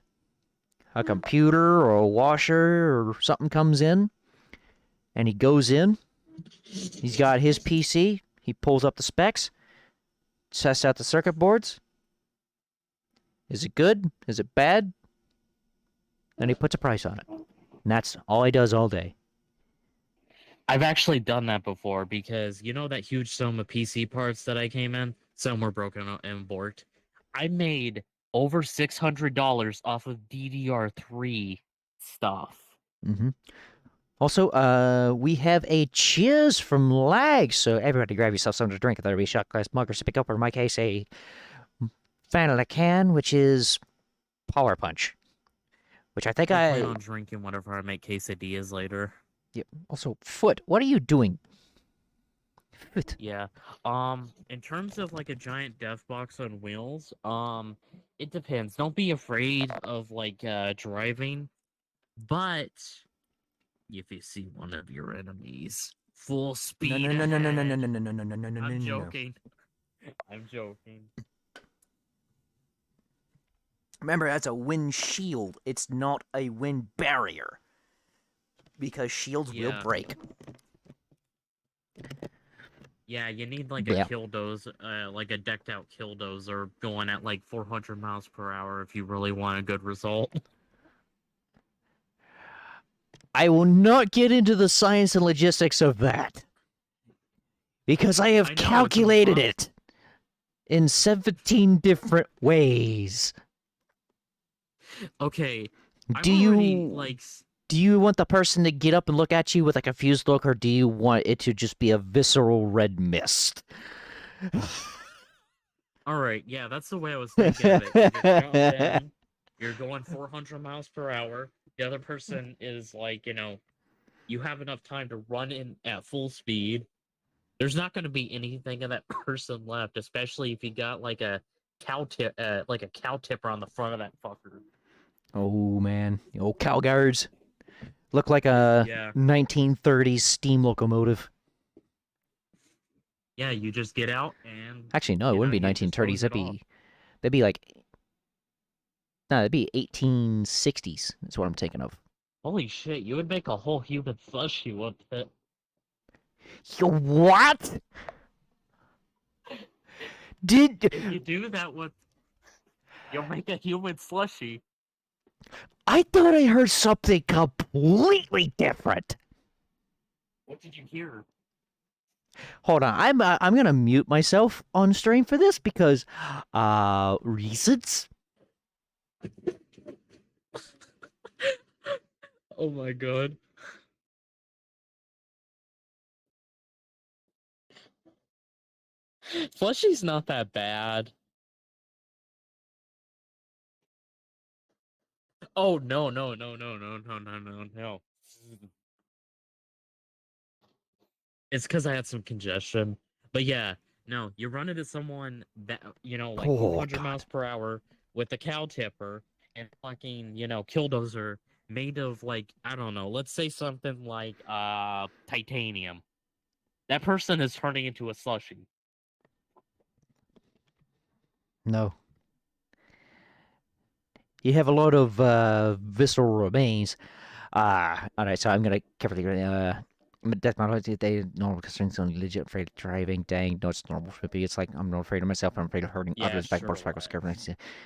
a computer or a washer or something comes in, and he goes in. He's got his PC. He pulls up the specs. tests out the circuit boards. Is it good? Is it bad? Then he puts a price on it. And that's all he does all day.
I've actually done that before because you know that huge sum of PC parts that I came in? Some were broken and borked. I made over $600 off of DDR3 stuff.
Mm-hmm. Also, we have a cheers from Lag, so everybody grab yourself something to drink. There'll be a shot glass mug or pick up, or in my case, a Vanilla can, which is Power Punch. Which I think
I plan on drinking whenever I make quesadillas later.
Yeah. Also, Foot, what are you doing? Foot.
Yeah. In terms of like a giant death box on wheels, it depends. Don't be afraid of like driving, but if you see one of your enemies full speed
No.
I'm joking. I'm joking.
Remember, that's a wind shield. It's not a wind barrier. Because shields will break.
Yeah, you need like a killdozer, like a decked out killdozer going at like 400 miles per hour if you really want a good result.
I will not get into the science and logistics of that. Because I have calculated it in 17 different ways.
Okay.
Do you want the person to get up and look at you with a confused look, or do you want it to just be a visceral red mist?
Alright, yeah, that's the way I was thinking of it. You're counting down, you're going 400 miles per hour. The other person is like, you have enough time to run in at full speed. There's not going to be anything of that person left, especially if you got like a cow tipper on the front of that fucker.
Oh man, the old cow guards look like a 1930s steam locomotive.
Yeah, you just get out and
actually no, it wouldn't be 1930s. That'd be like it'd be 1860s. That's what I'm thinking of.
Holy shit! You would make a whole human slushy with it.
What?
If you do that with, you'll make a human slushy.
I thought I heard something completely different.
What did you hear?
Hold on, I'm gonna mute myself on stream for this because, reasons.
Oh my god. Slushy's not that bad. Oh no. It's because I had some congestion. But yeah, no, you run into someone that, like 400 miles per hour with a cow tipper and fucking, killdozer made of like, I don't know, let's say something like titanium. That person is turning into a slushy.
No. You have a lot of visceral remains. Alright, so I'm gonna carefully death model, they normal concerns only legit afraid of driving. Dang, no, it's normal for me. It's like I'm not afraid of myself, I'm afraid of hurting others. Back motorcycle scared.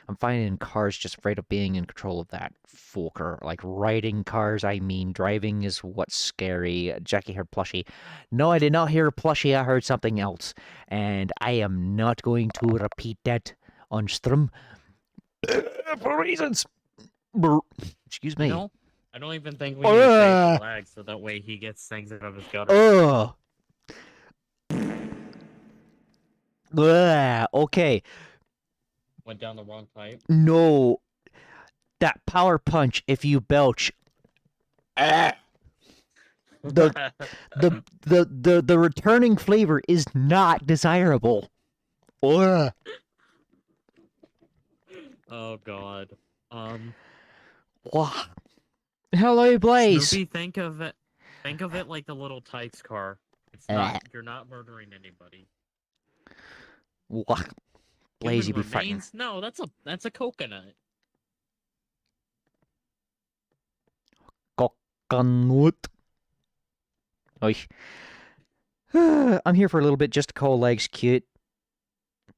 I'm finding in cars just afraid of being in control of that. Folker. Like riding cars, I mean driving is what's scary. Jackie heard plushy. No, I did not hear plushy, I heard something else. And I am not going to repeat that on stream. For reasons. Excuse me.
I don't even think we need to say flag so that way he gets things out of his gutter.
Okay.
Went down the wrong pipe.
No. That power punch, if you belch. The returning flavor is not desirable.
Oh god.
What? Hello, Blaze.
Snoopy, think of it like the little Tykes car. It's not. You're not murdering anybody.
What? Blaze, you be fighting.
No, that's a coconut.
Coconut. Oy. I'm here for a little bit just to call Legs cute.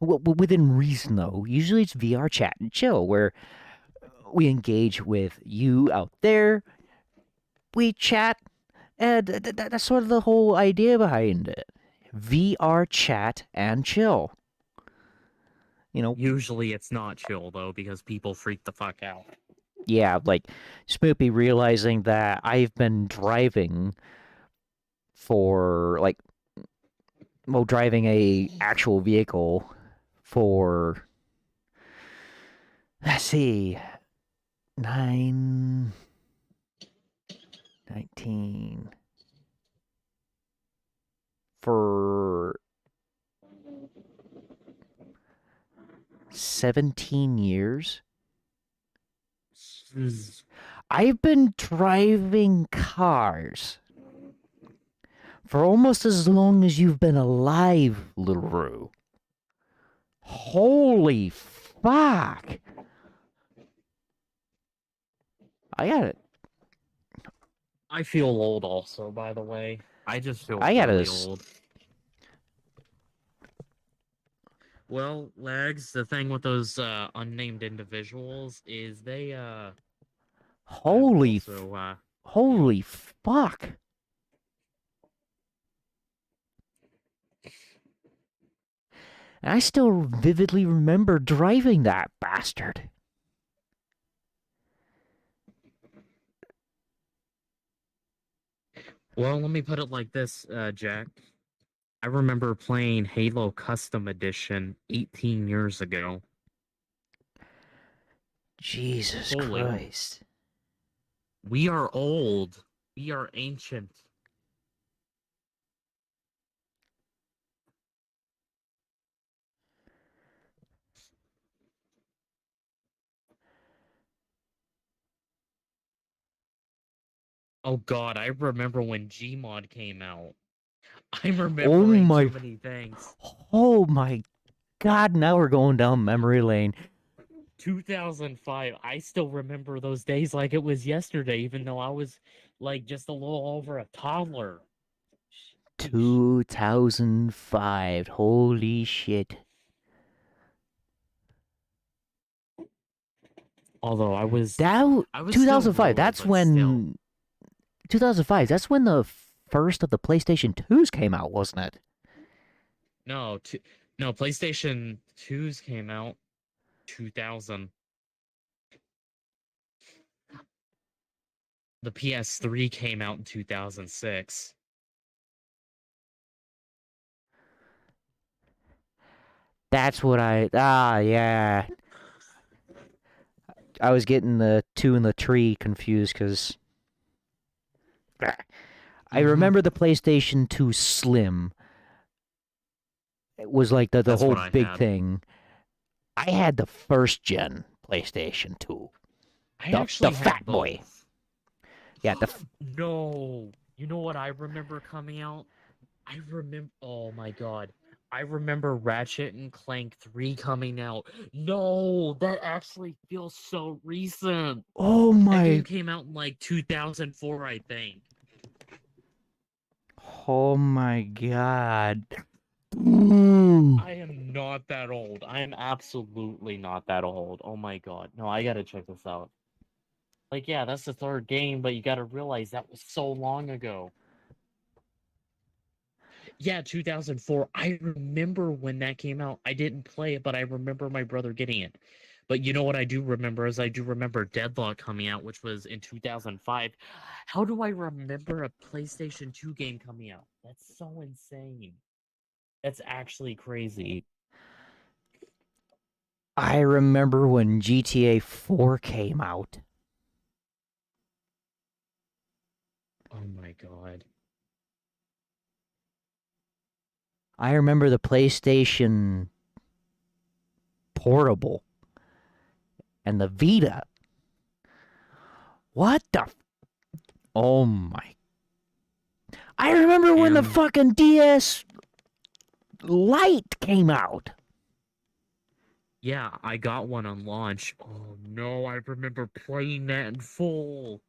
Within reason, though. Usually it's VR chat and chill, where we engage with you out there. We chat, and that's sort of the whole idea behind it. VR chat and chill. You know,
Usually it's not chill though because people freak the fuck out.
yeah, like Spoopy realizing that I've been driving for like, well, driving a actual vehicle for, let's see, 9, 19, for 17 years. I've been driving cars for almost as long as you've been alive, little Roo. Holy fuck. I got it.
I feel old also, by the way. I just feel
I gotta
really old. Well, Legs, the thing with those unnamed individuals is they
Holy
also
holy fuck. And I still vividly remember driving that bastard.
well, let me put it like this, Jack. I remember playing Halo Custom Edition 18 years ago.
Jesus
Holy.
Christ.
We are old. We are ancient. Oh god, I remember when Gmod came out. I'm remembering
my-
too many things.
Oh my god, now we're going down memory lane.
2005. I still remember those days like it was yesterday, even though I was like just a little over a toddler. Sheesh.
2005. Holy shit.
Although I was
That
I was
2005.
still little,
That's
but
when 2005. That's when the first of the PlayStation 2s came out, wasn't it?
no, no, PlayStation 2s came out 2000. The PS3 came out in 2006.
That's what yeah. I was getting the 2 and the 3 confused because I remember the PlayStation 2 Slim. It was like the
That's
whole
what I
big
had.
thing. I had the first gen PlayStation 2.
I
The
actually
fat
had
boy.
both.
Yeah,
No. You know what I remember coming out? I remember. Oh my god. I remember Ratchet and Clank 3 coming out. No, that actually feels so recent.
oh
That
my
game came out in like 2004, I think.
Oh my god.
I am not that old. I am absolutely not that old. Oh my god. No, I gotta check this out. Like, yeah, that's the third game, but you gotta realize that was so long ago. Yeah, 2004. I remember when that came out. I didn't play it, but I remember my brother getting it. But you know what I do remember is I do remember Deadlock coming out, which was in 2005. How do I remember a PlayStation 2 game coming out? That's so insane. That's actually crazy.
I remember when GTA 4 came out.
Oh my god.
I remember the PlayStation Portable and the Vita. What the? Oh my. I remember when the
And
fucking DS Lite came out.
yeah, I got one on launch. Oh no, I remember playing that in full.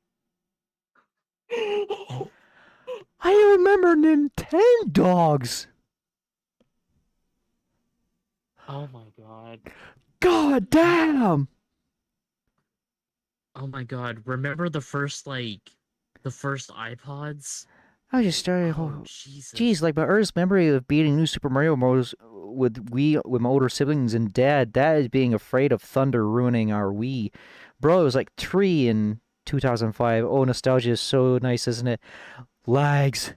I remember Nintendogs.
Oh my god.
God damn!
Oh my god. Remember the first iPods?
I just started.
Oh Jesus.
Jeez, like my earliest memory of beating New Super Mario Bros. With my older siblings and dad, that is being afraid of thunder ruining our Wii. Bro, it was like 3 in 2005. Oh, nostalgia is so nice, isn't it? Lags.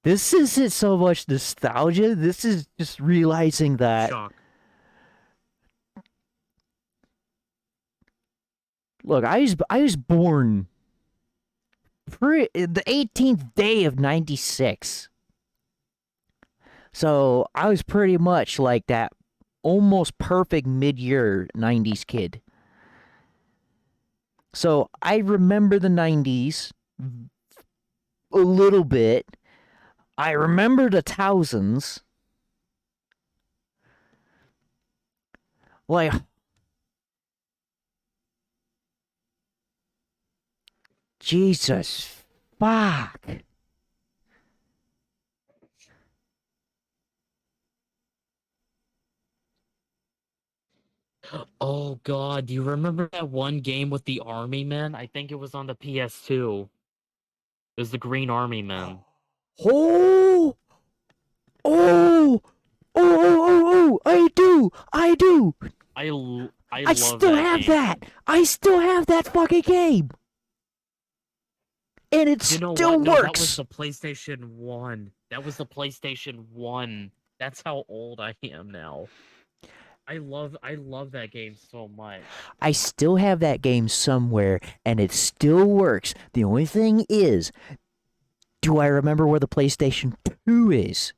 This isn't so much nostalgia. This is just realizing that.
Shock.
Look, I was born the 18th day of '96. So I was pretty much like that almost perfect mid-year 90s kid. So I remember the 90s a little bit. I remember the thousands. Like, Jesus fuck.
Oh god, do you remember that one game with the army men? I think it was on the PS2. It was the Green Army Men.
Oh! Oh! Oh, oh, oh, oh! I do!
I
I
love
still
that
have
game.
that! I still have that fucking game! And it
You know
still
what? No,
works!
that was the PlayStation 1. That was the PlayStation 1. That's how old I am now. I love that game so much.
I still have that game somewhere, and it still works. The only thing is, do I remember where the PlayStation 2 is?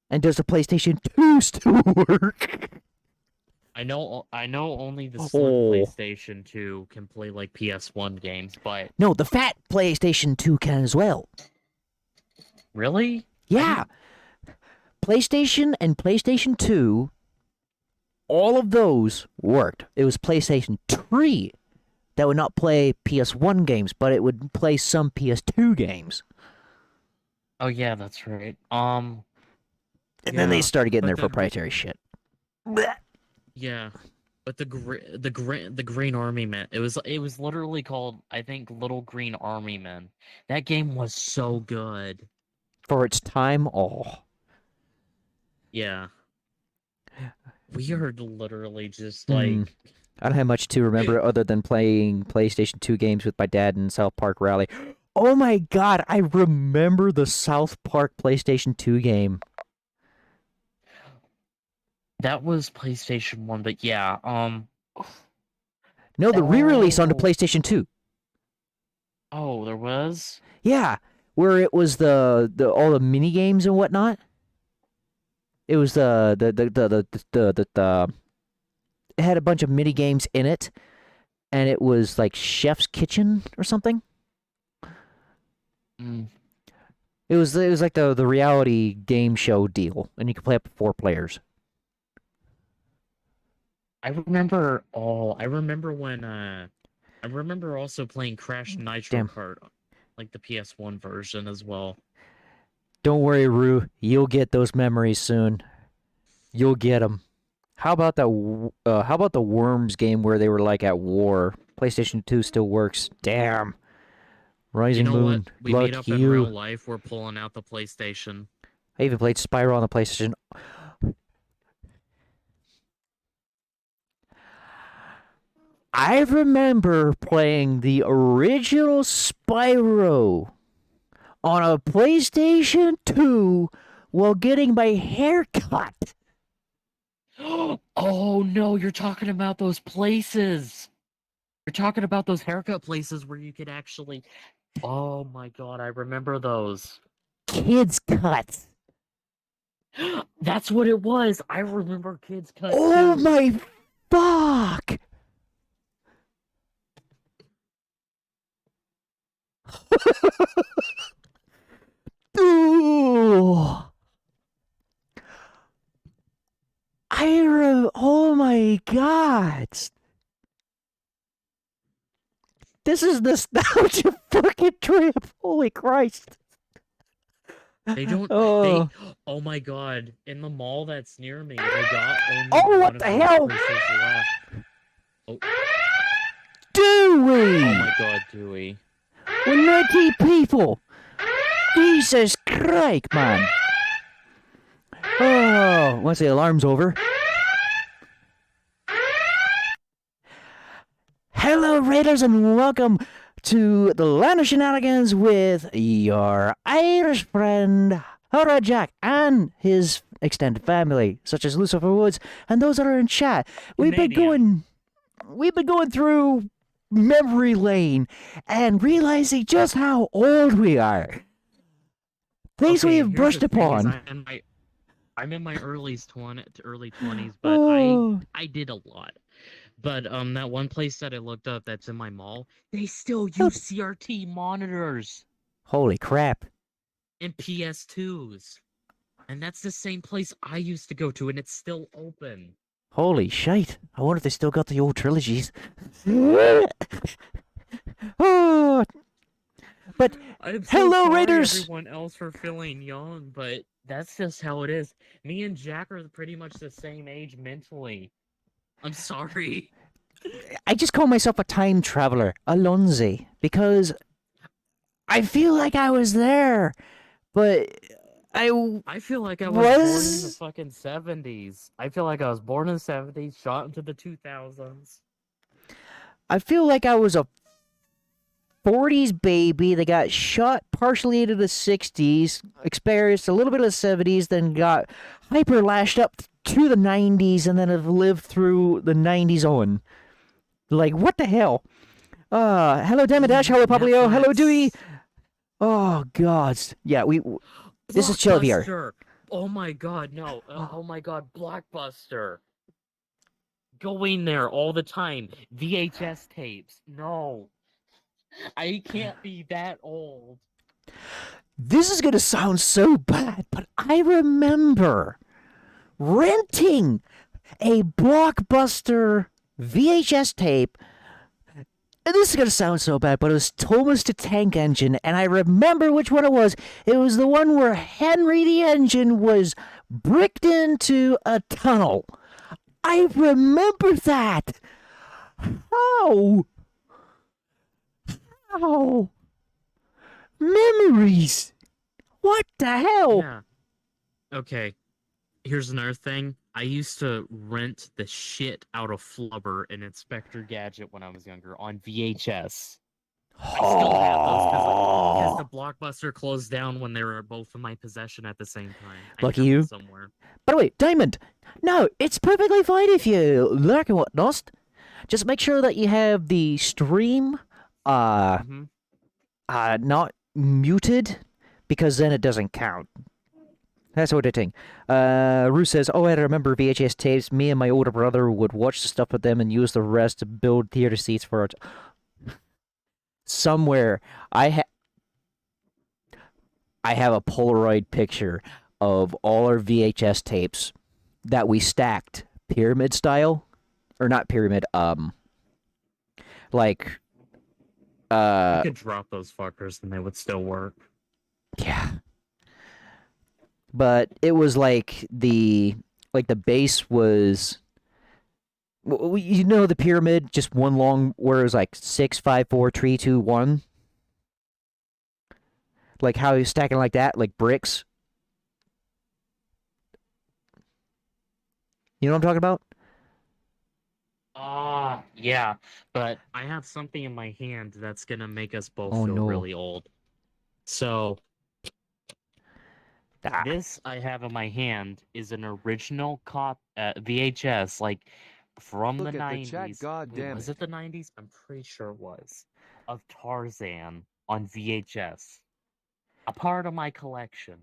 And does the PlayStation 2 still work?
I know only the slim
Oh.
PlayStation 2 can play like PS1 games, but
No, the fat PlayStation 2 can as well.
really?
Yeah. PlayStation and PlayStation 2, all of those worked. It was PlayStation 3 that would not play PS1 games, but it would play some PS2 games.
Oh yeah, that's right.
And then they
Yeah,
started getting
but
their
the
proprietary shit. Blech.
Yeah, but the Green Army Men. It was literally called, I think, Little Green Army Men. That game was so good.
For its time, oh.
Yeah, we are literally just
Hmm.
like
I don't have much to remember other than playing PlayStation 2 games with my dad in South Park Rally. Oh my god, I remember the South Park PlayStation 2 game.
that was PlayStation 1, but yeah,
No, the re-release on the
oh,
PlayStation 2.
oh, there was.
Yeah, where it was the all the mini games and whatnot. It was the it had a bunch of mini games in it, and it was like Chef's Kitchen or something.
Mm.
It was like the reality game show deal, and you could play up to 4 players.
I remember all. I remember when. I remember also playing Crash Nitro
Damn.
Kart, like the PS1 version as well.
Don't worry, Rue. You'll get those memories soon. You'll get them. How about how about the Worms game where they were like at war? PlayStation 2 still works. Damn.
You
Rising
know what?
Moon.
We meet
Luck
up in real
you.
life. We're pulling out the PlayStation.
I even played Spyro on the PlayStation. I remember playing the original Spyro on a PlayStation 2 while getting my hair cut.
Oh no, you're talking about those places. You're talking about those haircut places where you could actually. Oh my god, I remember those.
Kids cuts.
That's what it was. I remember Kids Cut
Oh
too.
my fuck! Ooh. Oh my god! This is nostalgia fucking trip. Holy Christ!
They don't. They.
Oh,
Oh my god! In the mall that's near me, they got only
oh,
one
what
of
the
those
hell?
purses left. Oh,
Dewey!
oh my god, Dewey!
We're 90 people! Jesus Christ, man! Oh, once the alarm's over. Hello, Raiders, and welcome to the Land of Shenanigans with your Irish friend, Hurrah Jack, and his extended family, such as Lucifer Woods, and those that are in chat.
Canadian.
We've been going through memory lane and realizing just how old we are. Things we
Okay,
have
here's
brushed
the thing: is
upon.
I'm in my early 20s, but
Oh,
I did a lot. But that one place that I looked up that's in my mall, they still
oh,
use CRT monitors
holy crap.
and PS2s. And that's the same place I used to go to, and it's still open.
Holy shite. I wonder if they still got the old trilogies. Oh, but
I'm so
hello,
sorry,
Raiders!
everyone else, for feeling young, but that's just how it is. Me and Jack are pretty much the same age mentally. I'm sorry.
I just call myself a time traveler, Alonzi, because I feel like I was there, but I
I feel like I was born in the
was.
fucking 70s. I feel like I was born in the 70s, shot into the 2000s.
I feel like I was a 40s baby that got shot partially into the 60s, experienced a little bit of the 70s, then got hyper lashed up to the 90s, and then have lived through the 90s on. Like, what the hell? Hello, Damadash. Hello, Papaleo. Hello, Dewey.
Netflix.
Oh, God. Yeah, this is chill VR.
Blockbuster. Oh my god, no. Oh my god, Blockbuster. Going there all the time. VHS tapes. No. I can't be that old.
This is gonna sound so bad, but I remember renting a Blockbuster VHS tape. And this is gonna sound so bad, but it was Thomas the Tank Engine, and I remember which one it was. It was the one where Henry the Engine was bricked into a tunnel. I remember that. How? How? Memories. What the hell?
Yeah. Okay. Here's another thing. I used to rent the shit out of Flubber and Inspector Gadget when I was younger on VHS. I still have those because the Blockbuster closed down when they were both in my possession at the same time. I
Lucky
have
you.
them somewhere.
By the way, Diamond, no, it's perfectly fine if you lurk and whatnot. Just make sure that you have the stream
Mm-hmm.
not muted, because then it doesn't count. That's what I think. Rue says, "Oh, I remember VHS tapes. Me and my older brother would watch the stuff with them and use the rest to build theater seats for it." Somewhere, I have a Polaroid picture of all our VHS tapes that we stacked pyramid style, or not pyramid. Like,
You could drop those fuckers and they would still work.
yeah. But it was like the base was, you know, the pyramid, just one long, where it was like 6, 5, 4, 3, 2, 1. Like how you're stacking like that, like bricks. You know what I'm talking about?
Ah, yeah. But I have something in my hand that's gonna make us both
Oh
feel
no.
really old. So
Ah.
this I have in my hand is an original VHS, like from
Look
the
at the chat,
90s.
god
Wait,
damn
was
it.
it the 90s? I'm pretty sure it was. Of Tarzan on VHS. A part of my collection.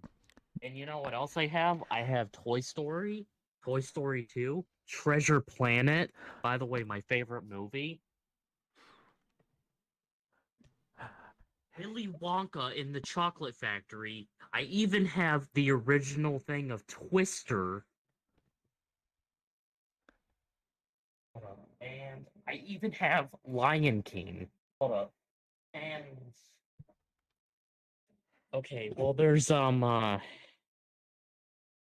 And you know what else I have? I have Toy Story, Toy Story 2, Treasure Planet. By the way, my favorite movie. Willy Wonka in the Chocolate Factory. I even have the original thing of Twister. Hold up. And I even have Lion King. Hold up. And Okay, well, there's The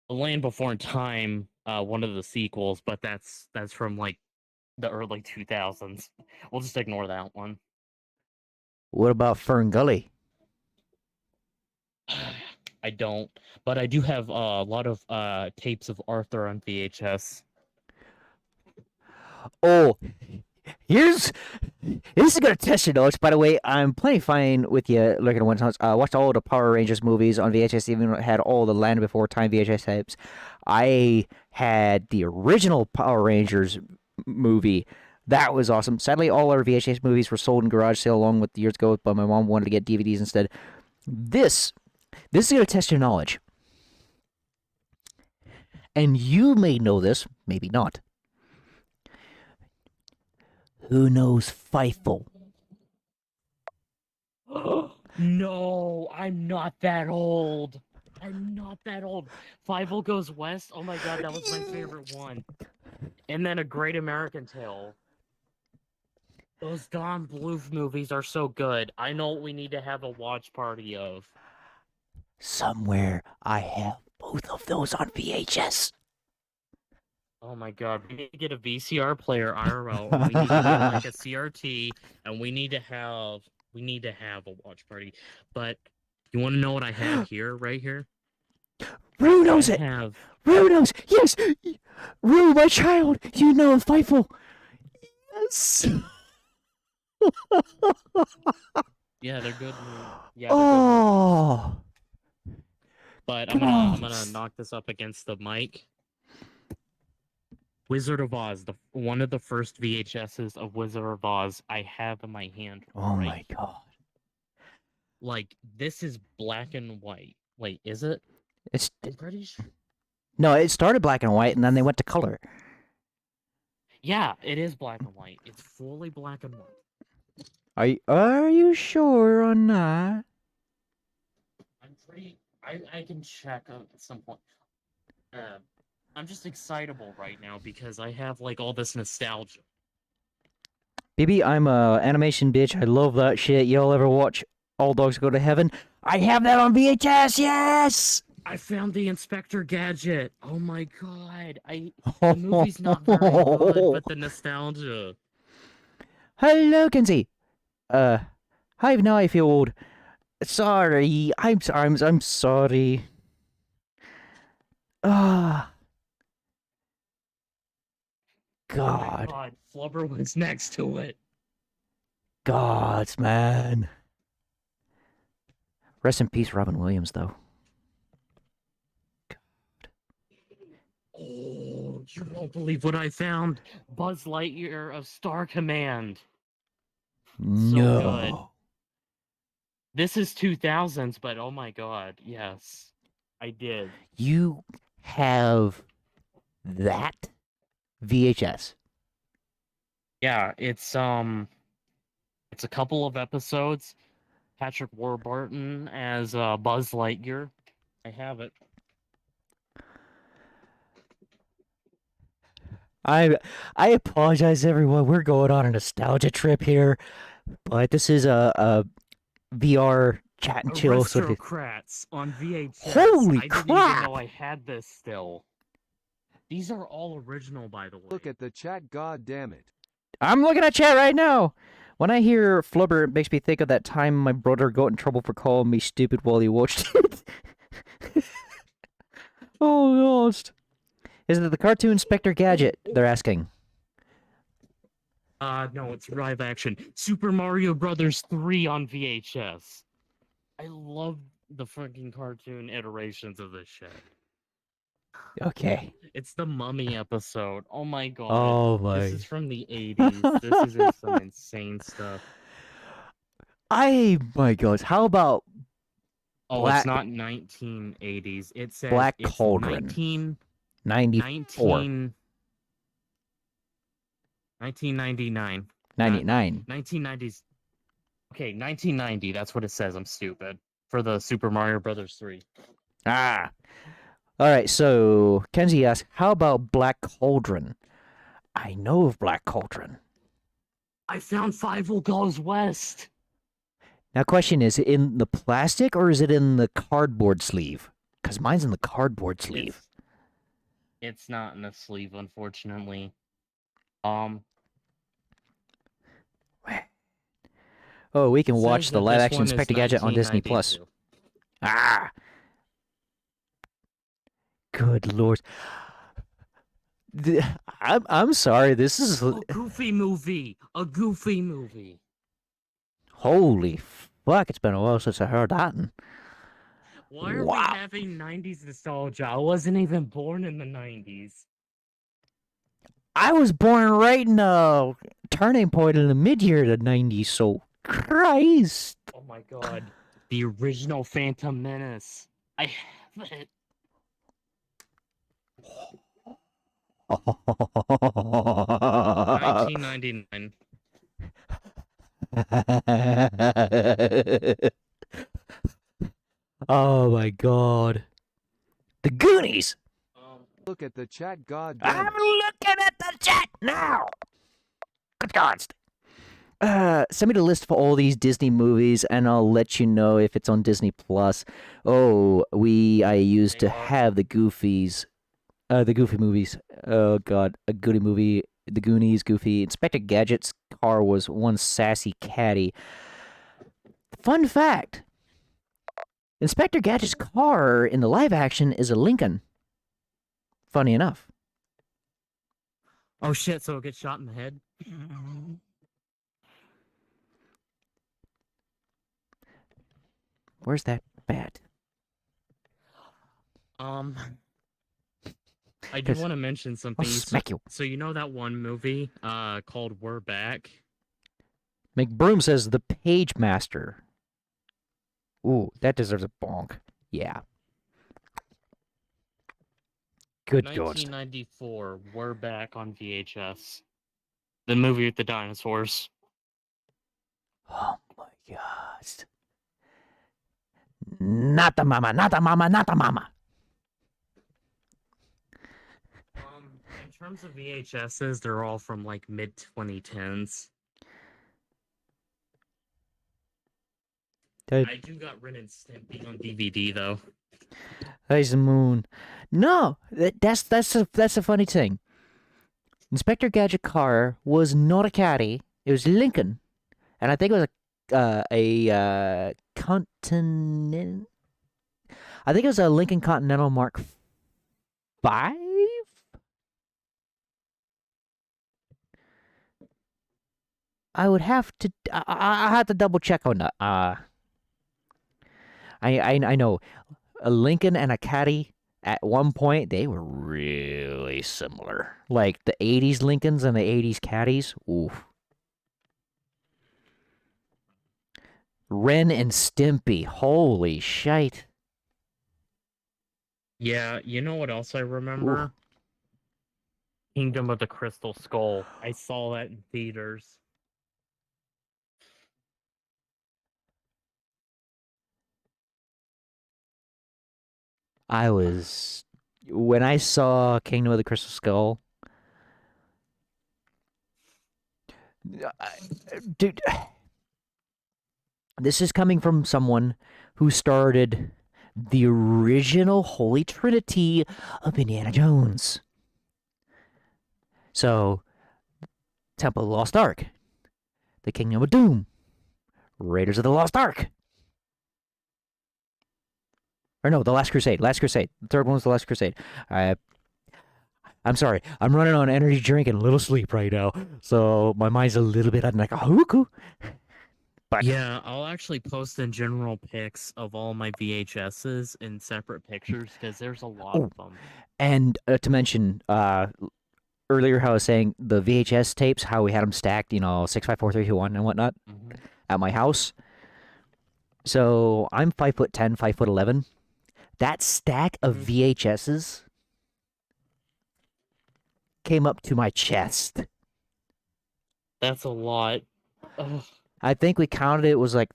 Land Before Time, one of the sequels, but that's from like the early 2000s. We'll just ignore that one.
What about Fern Gully?
I don't, but I do have a lot of tapes of Arthur on VHS.
Oh, here's this is gonna test your knowledge. By the way, I'm plenty fine with you looking at one times. Watched all the Power Rangers movies on VHS. Even had all the Land Before Time VHS tapes. I had the original Power Rangers movie. That was awesome. Sadly, all our VHS movies were sold in garage sale along with years ago, but my mom wanted to get DVDs instead. This is gonna test your knowledge, and you may know this, maybe not. Who knows Feifel?
No, I'm not that old. I'm not that old. Fievel Goes West. Oh my god, that was my favorite one. And then A Great American Tale. Those Don Bluth movies are so good. I know what we need to have a watch party of.
Somewhere I have both of those on VHS.
Oh my god, we need to get a VCR player IRL, and we need to get like a CRT, and we need to have a watch party. But you want to know what I have here, right here?
Rue knows
I
it.
have
Rue knows. Yes, Rue, my child. You know Feifel. Yes.
yeah, they're good. Yeah, they're good.
Oh,
But I'm gonna
gosh.
knock this up against the mic. Wizard of Oz, one of the first VHSs of Wizard of Oz I have in my hand.
Oh
right
my god.
Like this is black and white. Wait, is it?
It's
I'm pretty sure.
no. It started black and white, and then they went to color.
Yeah, it is black and white. It's fully black and white.
Are you sure on that?
I'm pretty. I can check at some point. I'm just excitable right now because I have like all this nostalgia.
BB, I'm a animation bitch. I love that shit. Y'all ever watch All Dogs Go to Heaven? I have that on VHS. Yes.
I found the Inspector Gadget. Oh my god! The movie's not very good, but the nostalgia.
Hello, Kenzie. Hi, now I feel old. Sorry, I'm sorry. I'm sorry. Ah,
Oh my
God,
god! Flubber was next to it.
gods, man. Rest in peace, Robin Williams, though.
Oh, you won't believe what I found! Buzz Lightyear of Star Command.
No.
good. This is 2000s, but oh my god, yes, I did.
You have that VHS.
Yeah, it's a couple of episodes. Patrick Warburton as Buzz Lightyear. I have it.
I apologize, everyone. We're going on a nostalgia trip here, but this is a VR chat and chill sort of.
Aristocrats on VHS.
Holy
I didn't even
crap!
know I had this still. These are all original, by the way.
Look at the chat, god damn it.
I'm looking at chat right now. When I hear Flubber, it makes me think of that time my brother got in trouble for calling me stupid while he watched it. Oh, gosh. Is it the cartoon Inspector Gadget? They're asking.
No, it's live action. Super Mario Brothers 3 on VHS. I love the fucking cartoon iterations of this shit.
Okay.
It's the Mummy episode. Oh my god.
Oh my.
This is from the 80s. This is just some insane stuff.
My God. How about
Oh,
Black-
it's not 1980s. It says
Black
it's
Cauldron?
1999.
99.
1990s. Okay, 1990. That's what it says. I'm stupid. For the Super Mario Brothers 3.
Ah. All right, so Kenzie asks, how about Black Cauldron? I know of Black Cauldron.
I found Fievel Goes West.
Now, question is it in the plastic or is it in the cardboard sleeve? Because mine's in the cardboard sleeve.
It's not in the sleeve, unfortunately. Um,
Oh, we can
says
watch the
that
live
this
action
one is
Inspector Gadget on Disney Plus.
1992.
Ah, good lord. I'm sorry. This is
A goofy movie. A goofy movie.
holy fuck. It's been a while since I heard that.
Why are we
Wow.
having 90s nostalgia? I wasn't even born in the 90s.
I was born right in a turning point in the mid-year of the 90s, so Christ.
Oh my god. The original Phantom Menace. I have it. 1999.
Oh my god. The Goonies!
Look at the chat, god
I'm
damn it.
looking at the chat now! Good God. Send me the list for all these Disney movies, and I'll let you know if it's on Disney Plus. Oh, I used to have the Goofies, the Goofy movies. Oh God, a Goody movie, the Goonies, Goofy. Inspector Gadget's car was one sassy caddy. Fun fact: Inspector Gadget's car in the live action is a Lincoln. Funny enough.
Oh shit, so it gets shot in the head?
Where's that bat?
I do
'Cause
want to mention
I'll
something.
smack you.
So you know that one movie called We're Back?
McBroom says the Page Master. Ooh, that deserves a bonk. Yeah. Good God.
1994, We're Back on VHS. The movie with the dinosaurs.
Oh my God. Not the mama, not the mama, not the mama.
In terms of VHSs, they're all from like mid 2010s. I do got Ren and Stimpy on DVD though.
There's the moon. No, that's a funny thing. Inspector Gadget car was not a caddy. It was Lincoln, and I think it was a Continental. I think it was a Lincoln Continental Mark 5. I would have to. I have to double check on that. I know a Lincoln and a Caddy at one point they were really similar. Like the '80s Lincolns and the '80s Caddies. Oof. Ren and Stimpy. Holy shite.
Yeah, you know what else I remember?
Ooh.
Kingdom of the Crystal Skull. I saw that in theaters.
When I saw Kingdom of the Crystal Skull, dude, this is coming from someone who started the original Holy Trinity of Indiana Jones. So, Temple of the Lost Ark, the Kingdom of Doom, Raiders of the Lost Ark. Or no, the Last Crusade. Last Crusade. The third one was the Last Crusade. I'm sorry. I'm running on energy drink and a little sleep right now, so my mind's a little bit like a hooku. But
yeah, I'll actually post in general pics of all my VHSs in separate pictures because there's a lot of them.
And to mention, earlier how I was saying the VHS tapes, how we had them stacked, 6, 5, 4, 3, 2, 1, and whatnot, at my house. So I'm 5'10", 5'11". That stack of VHSs came up to my chest.
That's a lot. Ugh.
I think we counted it was like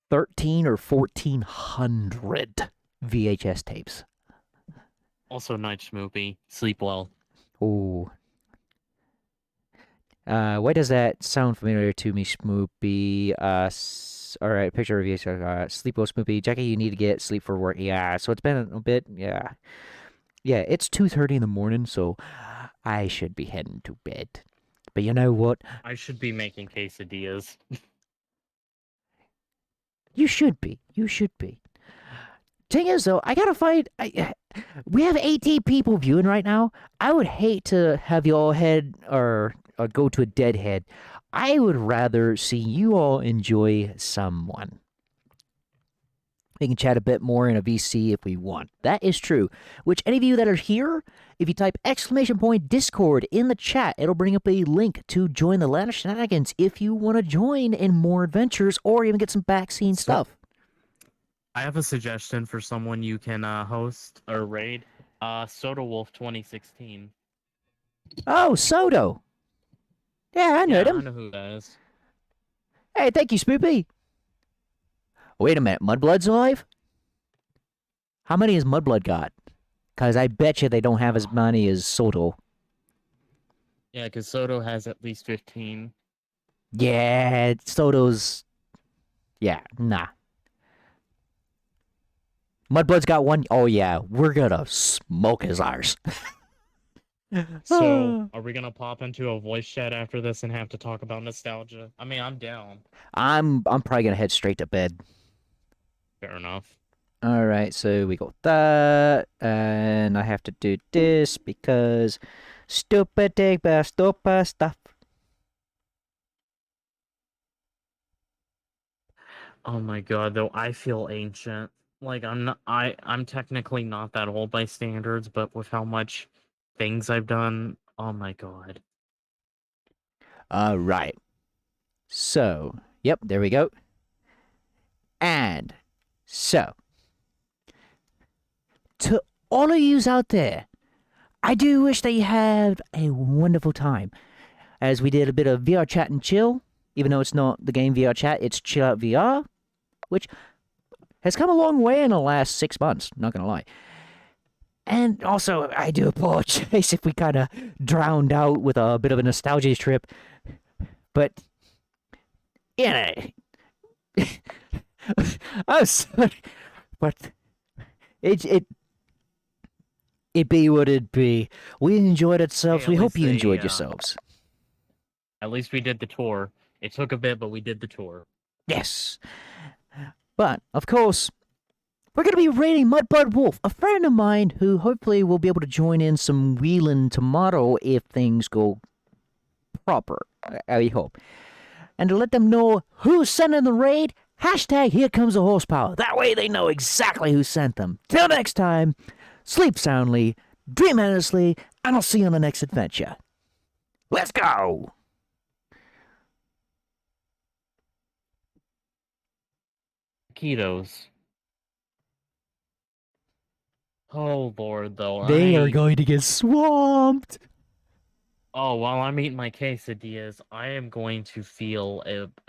13 or 1400 VHS tapes.
Also, night Schmoopy. Sleep well.
Ooh. Why does that sound familiar to me, Smoopy? All right, picture review. Sleep well, Snoopy. Jackie, you need to get sleep for work. Yeah, so it's been a bit. Yeah, yeah. It's 2:30 in the morning, so I should be heading to bed. But you know what?
I should be making quesadillas.
You should be. You should be. Thing is, though, I gotta find. We have 18 people viewing right now. I would hate to have you all head or go to a dead head. I would rather see you all enjoy someone. We can chat a bit more in a VC if we want. That is true. Which any of you that are here, if you type !Discord in the chat, it'll bring up a link to join the Ladder Shenanigans if you want to join in more adventures or even get some backscene stuff.
I have a suggestion for someone you can host or raid. Soda Wolf 2016.
Oh, Soto. Yeah, I know
Yeah,
him.
I know who that is.
Hey, thank you, Spoopy. Wait a minute, Mudblood's alive? How many has Mudblood got? Because I bet you they don't have as many as Soto.
Yeah, because Soto has at least 15.
Yeah, Soto's... Yeah, nah. Mudblood's got one. Oh, yeah, we're gonna smoke his arse.
So, are we gonna pop into a voice chat after this and have to talk about nostalgia? I mean, I'm down.
I'm probably gonna head straight to bed.
Fair enough.
All right, so we got that, and I have to do this because stupid stuff.
Oh my god, though, I feel ancient. Like I'm technically not that old by standards, but with how much things I've done, oh my god.
All right. So, yep, there we go. And so, to all of yous out there, I do wish that you had a wonderful time. As we did a bit of VR chat and chill, even though it's not the game VR chat, it's Chill Out VR, which has come a long way in the last 6 months, not gonna lie. And also, I do apologize if we kind of drowned out with a bit of a nostalgia trip. But, yeah, I'm sorry, but it be what it be. We enjoyed ourselves.
Hey,
We
at
hope
least
you
they,
enjoyed yourselves.
At least we did the tour. It took a bit, but we did the tour.
Yes. But, of course, we're going to be raiding Mudblood Wolf, a friend of mine who hopefully will be able to join in some wheeling tomorrow if things go proper. I hope. And to let them know who's sending the raid, hashtag here comes the horsepower. That way they know exactly who sent them. Till next time, sleep soundly, dream endlessly, and I'll see you on the next adventure. Let's go!
Ketos. Oh lord, though.
They are going to get swamped!
Oh, while I'm eating my quesadillas, I am going to feel absolute